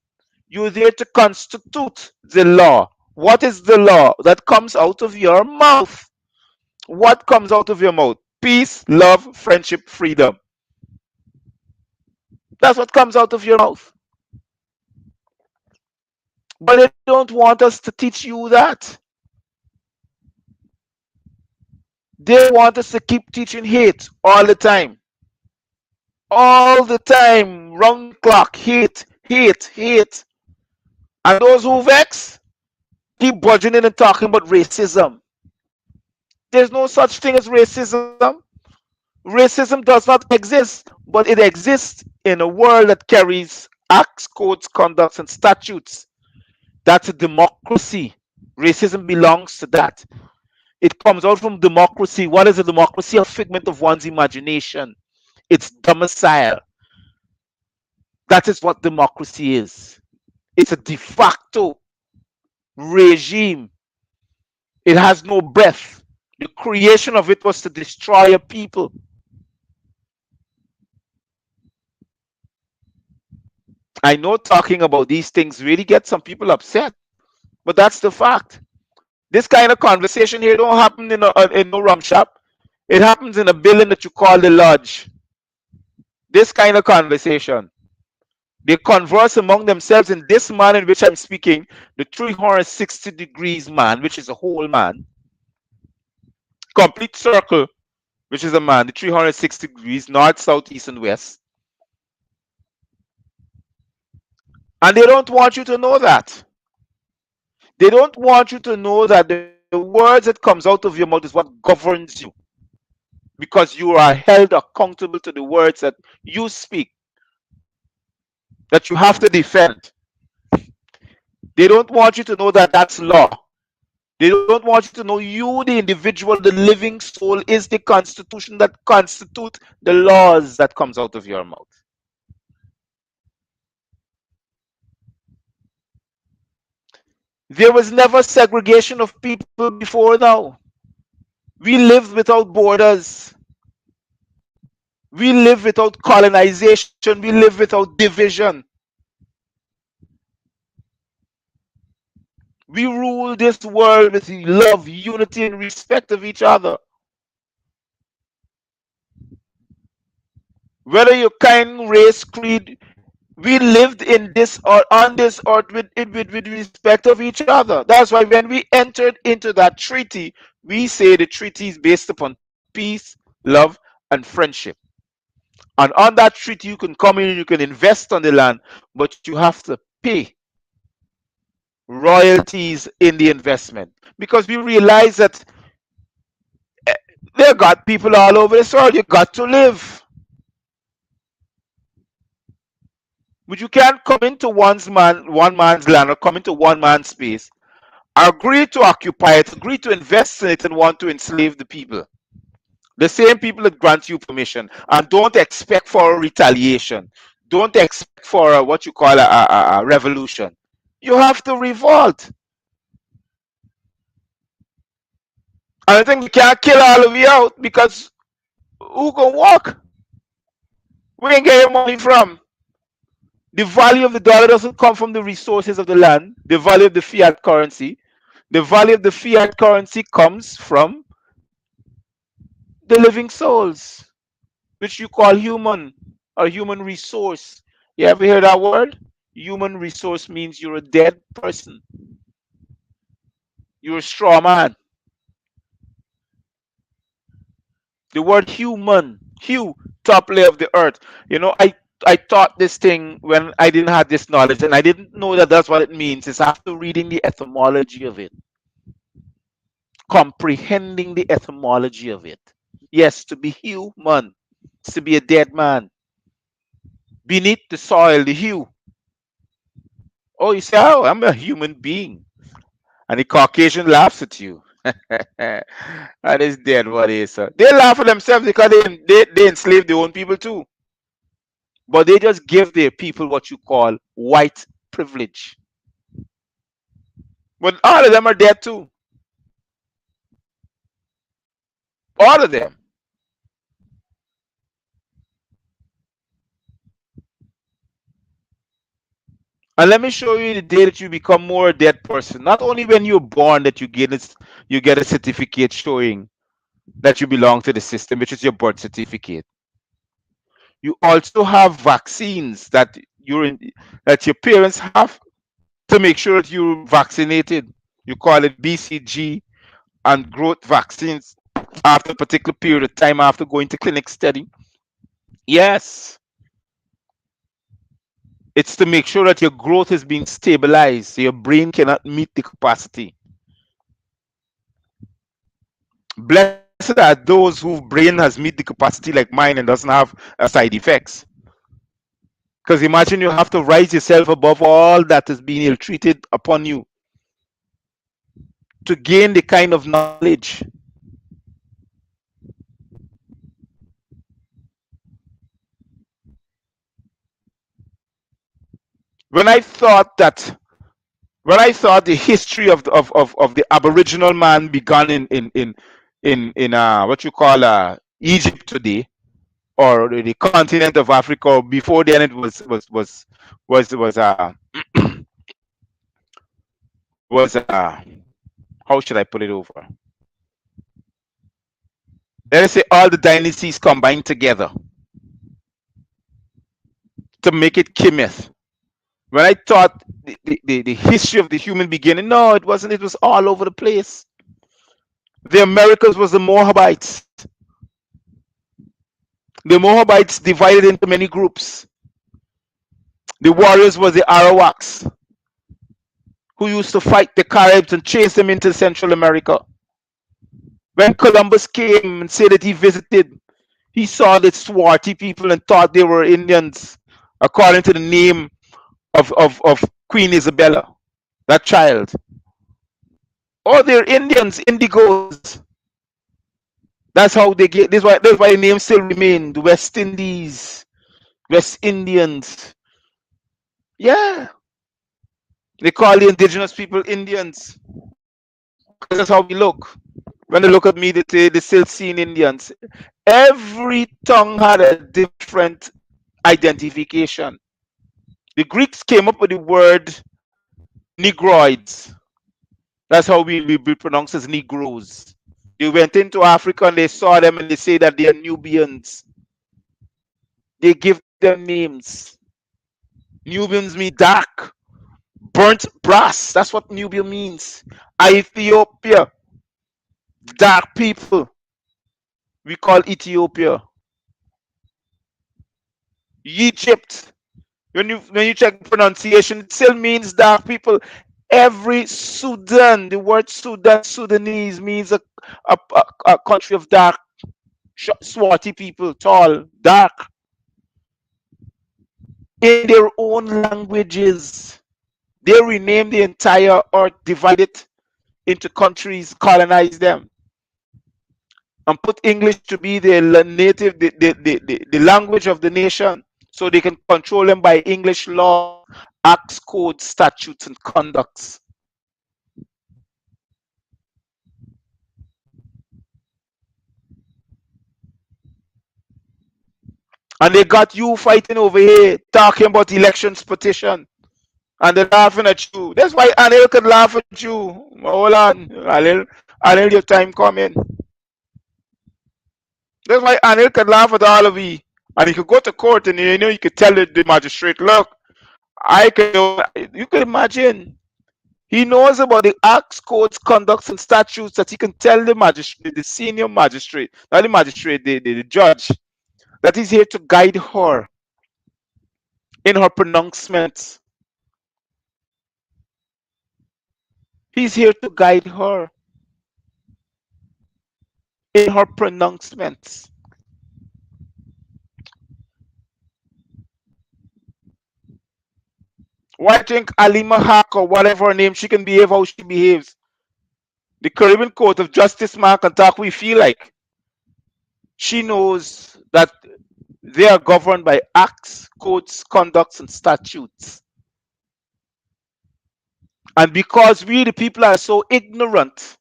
You're there to constitute the law. What is the law that comes out of your mouth? What comes out of your mouth? Peace, love, friendship, freedom. That's what comes out of your mouth. But they don't want us to teach you that. They want us to keep teaching hate all the time. All the time, round the clock, hate, hate, hate. And those who vex keep budging in and talking about racism. There's no such thing as racism. Racism does not exist, but it exists in a world that carries acts, codes, conducts, and statutes. That's a democracy. Racism belongs to that. It comes out from democracy. What is a democracy? A figment of one's imagination. It's domicile. That is what democracy is. It's a de facto regime. It has no breath. The creation of it was to destroy a people. I know talking about these things really gets some people upset. But that's the fact. This kind of conversation here don't happen in no rum shop. It happens in a building that you call the lodge. This kind of conversation. They converse among themselves in this man in which I'm speaking, the 360 degrees man, which is a whole man, complete circle, which is a man, the 360 degrees, north, south, east, and west. And they don't want you to know that. They don't want you to know that the words that comes out of your mouth is what governs you, because you are held accountable to the words that you speak, that you have to defend. They don't want you to know that that's law. They don't want you to know you, the individual, the living soul, is the constitution that constitutes the laws that comes out of your mouth. There was never segregation of people before now. We lived without borders. We live without colonization. We live without division. We rule this world with love, unity, and respect of each other. Whether you're kind, race, creed, we lived in this or on this earth with respect of each other. That's why when we entered into that treaty, we say the treaty is based upon peace, love, and friendship. And on that treaty, you can come in and you can invest on the land, but you have to pay royalties in the investment, because we realize that there got people all over this world. You got to live, but you can't come into one man's land or come into one man's space, agree to occupy it, agree to invest in it, and want to enslave the people. The same people that grant you permission, and don't expect for a retaliation. Don't expect for what you call a revolution. You have to revolt. And I think we can't kill all of you out, because who can walk? We ain't get your money from. The value of the dollar doesn't come from the resources of the land, the value of the fiat currency. The value of the fiat currency comes from the living souls, which you call human or human resource. You ever hear that word? Human resource means you're a dead person. You're a straw man. The word human, hue, top layer of the earth. I taught this thing when I didn't have this knowledge, and I didn't know that that's what it means. It's after reading the etymology of it, comprehending the etymology of it. Yes, to be human is to be a dead man beneath the soil, the hue. Oh, you say, oh, I'm a human being. And the Caucasian laughs at you. And it's dead. What is, sir? They laugh at themselves because they enslave their own people too. But they just give their people what you call white privilege. But all of them are dead too. All of them. And let me show you the day that you become more a dead person. Not only when you're born that you get a certificate showing that you belong to the system, which is your birth certificate. You also have vaccines that your parents have to make sure that you're vaccinated. You call it BCG and growth vaccines after a particular period of time after going to clinic study. Yes, it's to make sure that your growth is being stabilized so your brain cannot meet the capacity. Blessed are those whose brain has meet the capacity like mine and doesn't have side effects. Because imagine you have to rise yourself above all that is being ill treated upon you to gain the kind of knowledge. When I thought that when I thought the history of the Aboriginal man began in what you call Egypt today, or the continent of Africa, or before then it was was how should I put it over? Let us say all the dynasties combined together to make it Kimeth. When I taught the history of the human beginning, no, it wasn't. It was all over the place. The Americas was the Moabites. The Moabites divided into many groups. The warriors was the Arawaks, who used to fight the Caribs and chase them into Central America. When Columbus came and said that he visited, he saw the swarthy people and thought they were Indians, according to the name of Queen Isabella, that child. Oh, they're Indians, Indigos. That's how they get. That's why the name still remain the West Indies, West Indians. Yeah, they call the indigenous people Indians because that's how we look. When they look at me, they still seeing Indians. Every tongue had a different identification. The Greeks came up with the word Negroids. That's how we pronounce as Negroes. They went into Africa and they saw them and they say that they are Nubians. They give them names. Nubians mean dark, burnt brass. That's what Nubia means. Ethiopia, dark people. We call Ethiopia. Egypt. When you check the pronunciation, it still means dark people. Every Sudan, the word Sudan, Sudanese means a country of dark, swarthy people, tall, dark, in their own languages. They renamed the entire earth, divide it into countries, colonize them, and put English to be the native, the language of the nation, so they can control them by English law, acts, codes, statutes, and conducts. And they got you fighting over here, talking about elections petition, and they're laughing at you. That's why Anil could laugh at you. Hold on, Anil, your time coming. That's why Anil could laugh at all of you. And he could go to court and you could tell the magistrate, look, I can you could imagine. He knows about the acts, codes, conducts, and statutes that he can tell the magistrate, the senior magistrate, not the magistrate, the judge, that he's here to guide her in her pronouncements. He's here to guide her in her pronouncements. Why think Alima Haq or whatever her name, she can behave how she behaves? The Caribbean Court of Justice man can talk we feel like. She knows that they are governed by acts, codes, conducts, and statutes. And because we, the people, are so ignorant,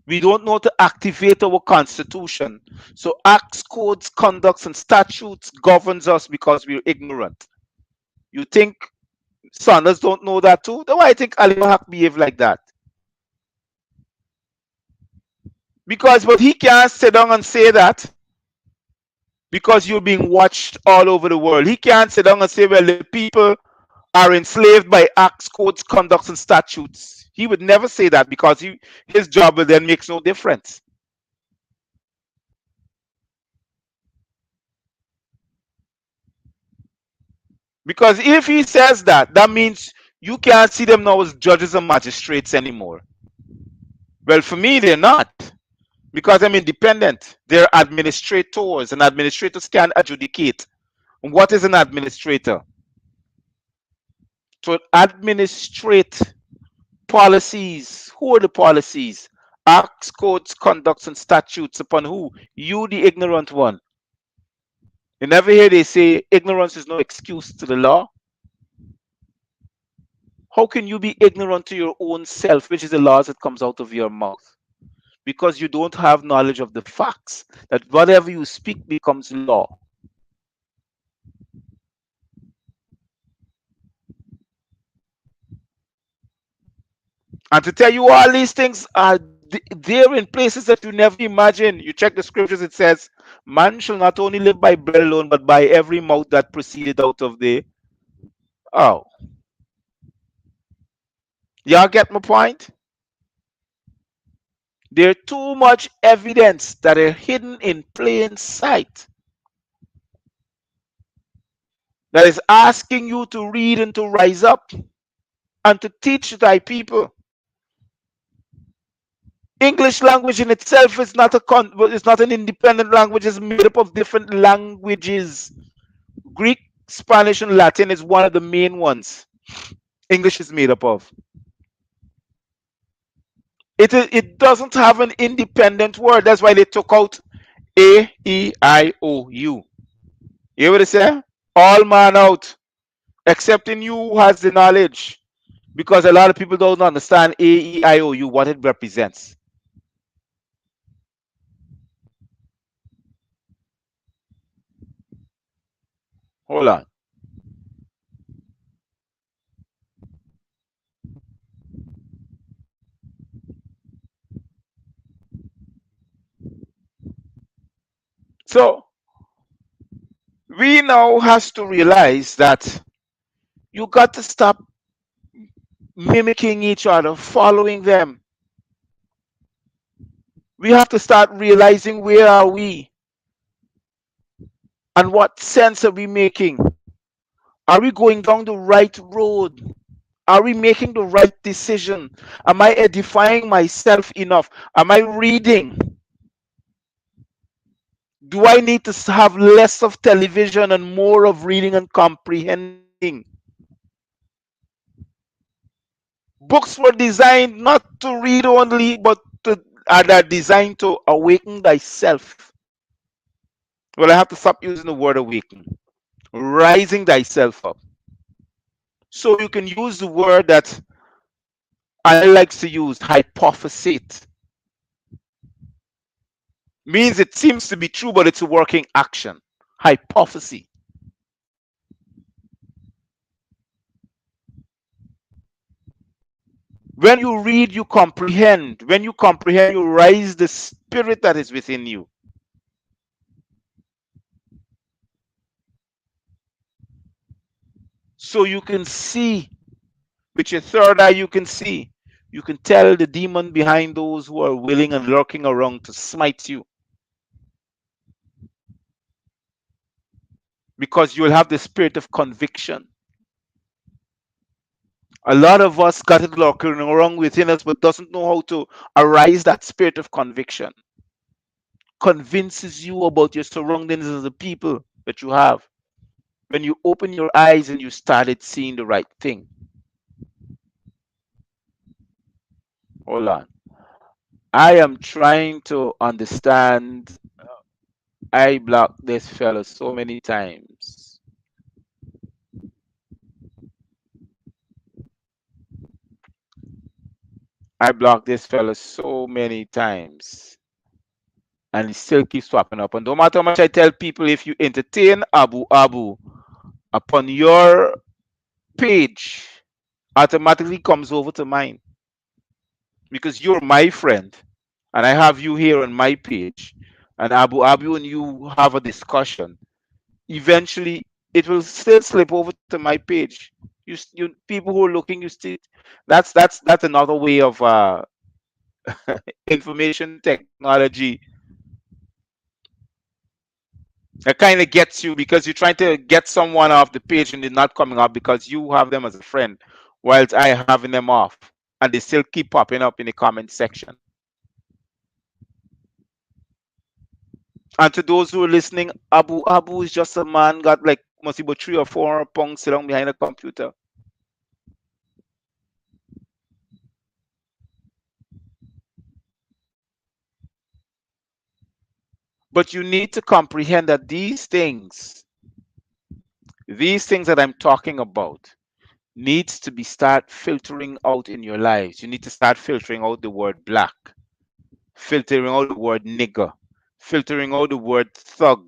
we don't know to activate our constitution. So acts, codes, conducts, and statutes governs us because we're ignorant. You think Sanders don't know that too? Then why I think Ali Mahak behave like that? But he can't sit down and say that because you're being watched all over the world. He can't sit down and say, well, the people are enslaved by acts, codes, conducts, and statutes. He would never say that because his job will then makes no difference. Because if he says that, that means you can't see them now as judges and magistrates anymore. Well, for me, they're not. Because I'm independent. They're administrators, and administrators can adjudicate. And what is an administrator? To administrate policies. Who are the policies? Acts, codes, conducts, and statutes upon who? You, the ignorant one. You never hear they say ignorance is no excuse to the law. How can you be ignorant to your own self, which is the laws that comes out of your mouth? Because you don't have knowledge of the facts, that whatever you speak becomes law. And to tell you all these things are there in places that you never imagine. You check the scriptures, it says, man shall not only live by bread alone, but by every mouth that proceeded out of the. Oh, y'all get my point? There's too much evidence that are hidden in plain sight that is asking you to read and to rise up and to teach thy people. English language in itself is not is not an independent language. It's made up of different languages. Greek, Spanish, and Latin is one of the main ones. English is made up of. It doesn't have an independent word. That's why they took out A-E-I-O-U. You hear what they say? All man out, excepting you who has the knowledge. Because a lot of people don't understand A-E-I-O-U, what it represents. Hold on. So we now has to realize that you got to stop mimicking each other, following them. We have to start realizing where are we and what sense are we making. Are we going down the right road? Are we making the right decision? Am I edifying myself enough? Am I reading? Do I need to have less of television and more of reading and comprehending? Books were designed not to read only, but are they designed to awaken thyself. Well, I have to stop using the word awaken. Rising thyself up. So you can use the word that I like to use, hypophesate. Means it seems to be true, but it's a working action. Hypothesis. When you read, you comprehend. When you comprehend, you rise the spirit that is within you. So you can see, with your third eye, you can see. You can tell the demon behind those who are willing and lurking around to smite you. Because you will have the spirit of conviction. A lot of us got it lurking around within us, but doesn't know how to arise that spirit of conviction. Convinces you about your surroundings and the people that you have. When you open your eyes and you started seeing the right thing. Hold on. I am trying to understand. I blocked this fella so many times. I blocked this fella so many times. And it still keeps swapping up. And no matter how much I tell people, if you entertain Abu Abu upon your page, automatically comes over to mine. Because you're my friend. And I have you here on my page. And Abu Abu and you have a discussion. Eventually, it will still slip over to my page. You people who are looking, you still that's another way of information technology that kind of gets you because you're trying to get someone off the page and they're not coming up because you have them as a friend, whilst I having them off, and they still keep popping up in the comment section. And to those who are listening, Abu Abu is just a man got like must be about 3 or 4 pounds sitting behind a computer. But you need to comprehend that these things that I'm talking about, needs to be start filtering out in your lives. You need to start filtering out the word black, filtering out the word nigger, filtering out the word thug,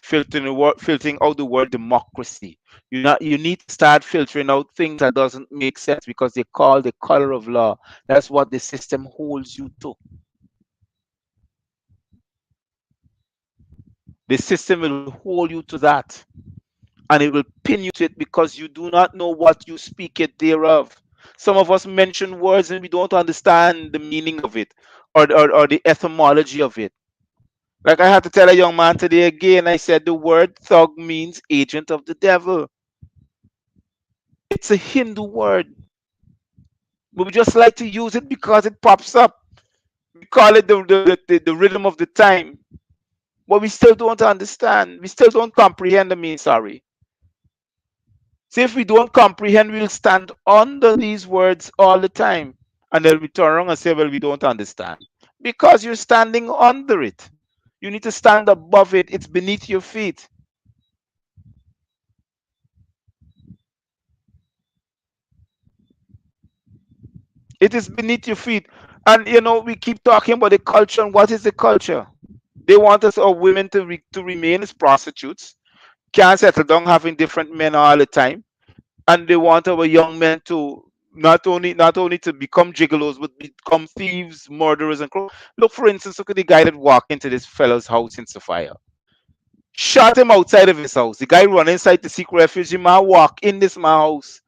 filtering out the word democracy. You need to start filtering out things that doesn't make sense because they call the color of law. That's what the system holds you to. The system will hold you to that, and it will pin you to it because you do not know what you speak it thereof. Some of us mention words and we don't understand the meaning of it, or the etymology of it. Like I had to tell a young man today again, I said the word thug means agent of the devil. It's a Hindu word, but we just like to use it because it pops up. We call it the rhythm of the time, but we still don't understand. We still don't comprehend the meaning. Sorry. See, if we don't comprehend, we'll stand under these words all the time. And then we turn around and say, well, we don't understand. Because you're standing under it. You need to stand above it. It's beneath your feet. It is beneath your feet. And we keep talking about the culture. And what is the culture? They want us, our women, to remain as prostitutes, can't settle down having different men all the time. And they want our young men to not only to become gigolos, but become thieves, murderers, and look, for instance, look at the guy that walked into this fellow's house in Sophia. Shot him outside of his house. The guy run inside to seek refuge. The man walk in this man's house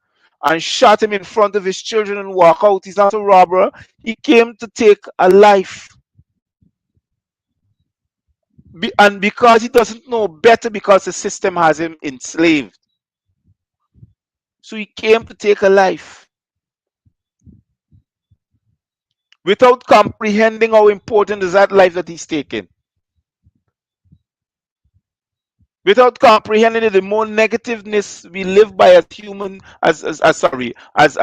and shot him in front of his children and walk out. He's not a robber. He came to take a life. And because he doesn't know better, because the system has him enslaved. So he came to take a life without comprehending how important is that life that he's taking. Without comprehending the more negativeness we live by as human, as sorry, as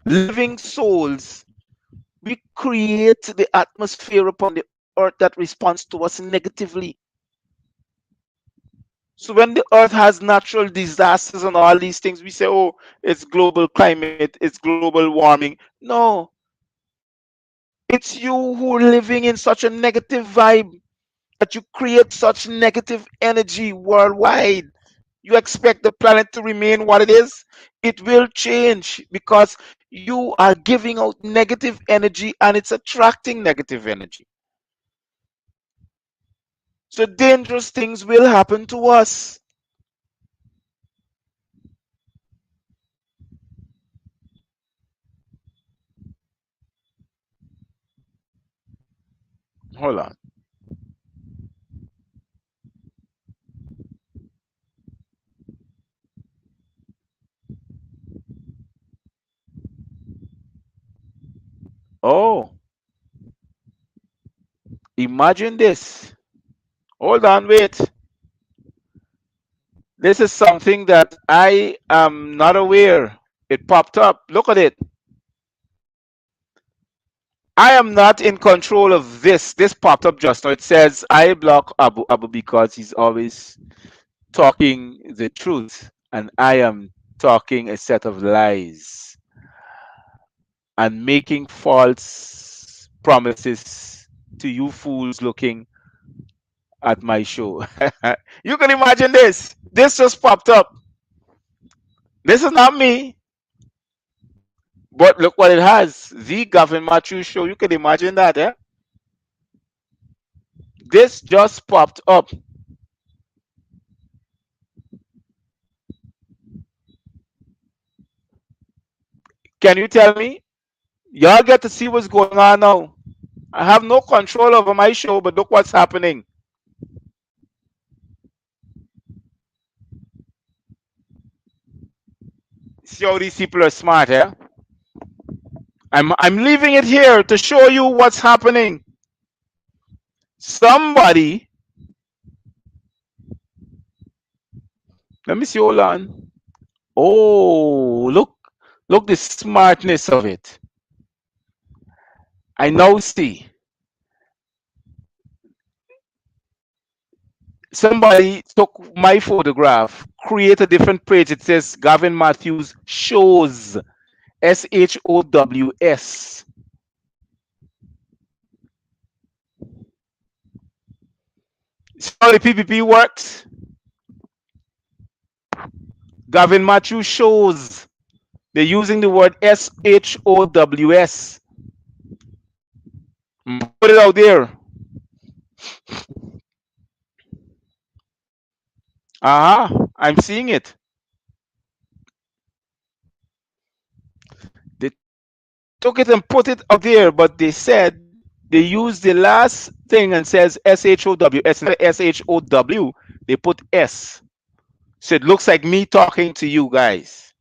living souls, we create the atmosphere upon the earth that responds to us negatively. So when the earth has natural disasters and all these things, we say, oh, it's global climate, it's global warming. No, it's you who are living in such a negative vibe that you create such negative energy worldwide. You expect the planet to remain what it is? It will change because you are giving out negative energy and it's attracting negative energy. So dangerous things will happen to us. Hold on. Oh, imagine this. Hold on, wait. This is something that I am not aware. It popped up. Look at it. I am not in control of this. This popped up just now. It says I block Abu because he's always talking the truth, and I am talking a set of lies and making false promises to you fools looking at my show. You can imagine this. This just popped up. This is not me, but look what it has. The Gavin Matthews show. You can imagine that, eh? This just popped up. Can you tell me? Y'all get to see what's going on now. I have no control over my show, but look what's happening. See how these people are smart, eh? I'm leaving it here to show you what's happening. Somebody, let me see, hold on. Oh, look the smartness of it. I now see. Somebody took my photograph, create a different page. It says Gavin Matthews shows, SHOWS. See how the PPP works? Gavin Matthews shows they're using the word SHOWS. Put it out there. I'm seeing it. They took it and put it out there, but they said they used the last thing and says SHOWS. Instead of SHOW, they put S. So it looks like me talking to you guys.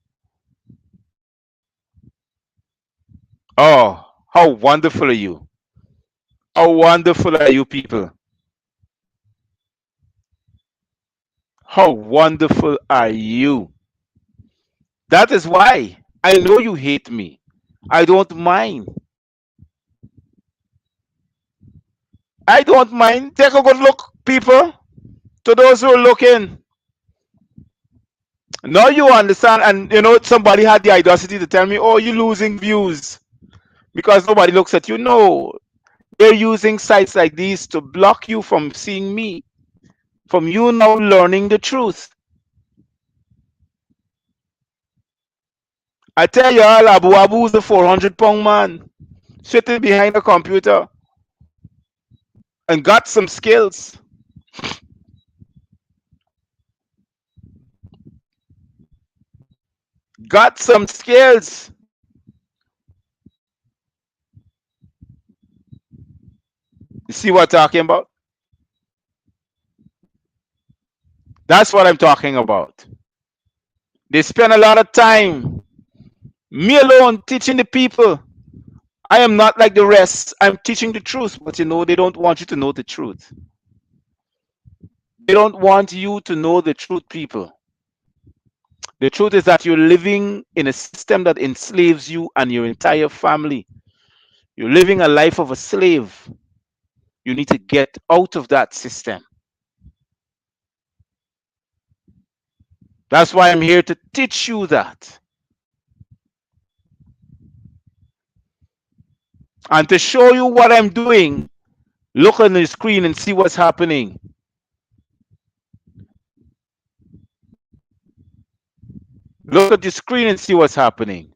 Oh, how wonderful are you? How wonderful are you people? How wonderful are you? That is why I know you hate me. I don't mind. I don't mind. Take a good look, people. To those who are looking, now you understand. And you know, somebody had the audacity to tell me, "Oh, you're losing views because nobody looks at you." No, they're using sites like these to block you from seeing me, from you now learning the truth. I tell you all, Abu Abu's a 400-pound man sitting behind a computer and got some skills. Got some skills. You see what I'm talking about? That's what I'm talking about. They spend a lot of time, me alone, teaching the people. I am not like the rest. I'm teaching the truth, but you know, they don't want you to know the truth. They don't want you to know the truth, people. The truth is that you're living in a system that enslaves you and your entire family. You're living a life of a slave. You need to get out of that system. That's why I'm here to teach you that. And to show you what I'm doing, look on the screen and see what's happening. Look at the screen and see what's happening.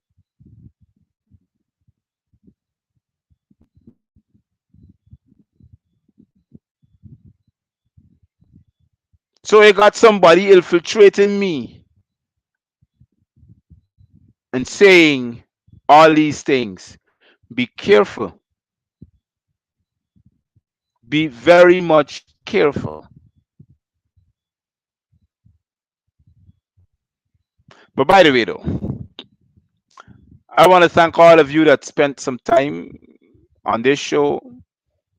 So I got somebody infiltrating me and saying all these things. Be careful. Be very much careful. But by the way, though, I want to thank all of you that spent some time on this show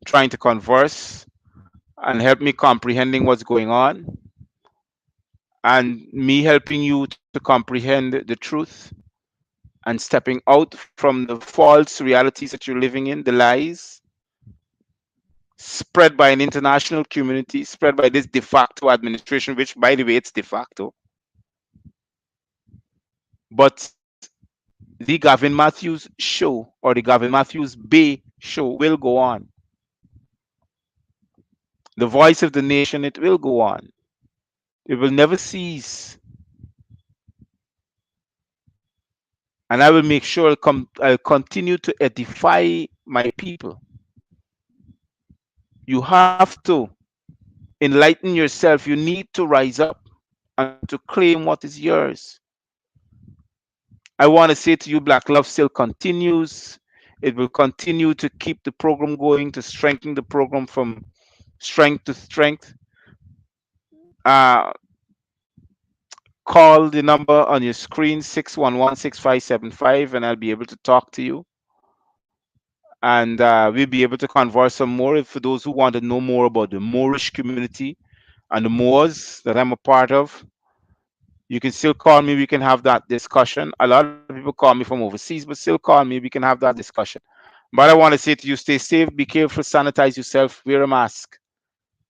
trying to converse and help me comprehending what's going on and me helping you to comprehend the truth and stepping out from the false realities that you're living in, the lies spread by an international community, spread by this de facto administration, which, by the way, it's de facto. But the Gavin Matthews show or the Gavin Matthews-Bey show will go on. The voice of the nation, it will go on. It will never cease. And I will make sure I'll continue to edify my people. You have to enlighten yourself. You need to rise up and to claim what is yours. I want to say to you, Black Love still continues. It will continue to keep the program going, to strengthen the program from strength to strength. Uh, Call the number on your screen, 611-6575, and I'll be able to talk to you. And we'll be able to converse some more. For those who want to know more about the Moorish community and the Moors that I'm a part of, you can still call me. We can have that discussion. A lot of people call me from overseas, but still call me. We can have that discussion. But I want to say to you, stay safe, be careful, sanitize yourself, wear a mask.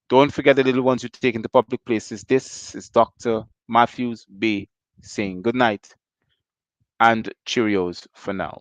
Don't forget the little ones you take into public places. This is Dr. Matthews-Bey saying good night and Cheerios for now.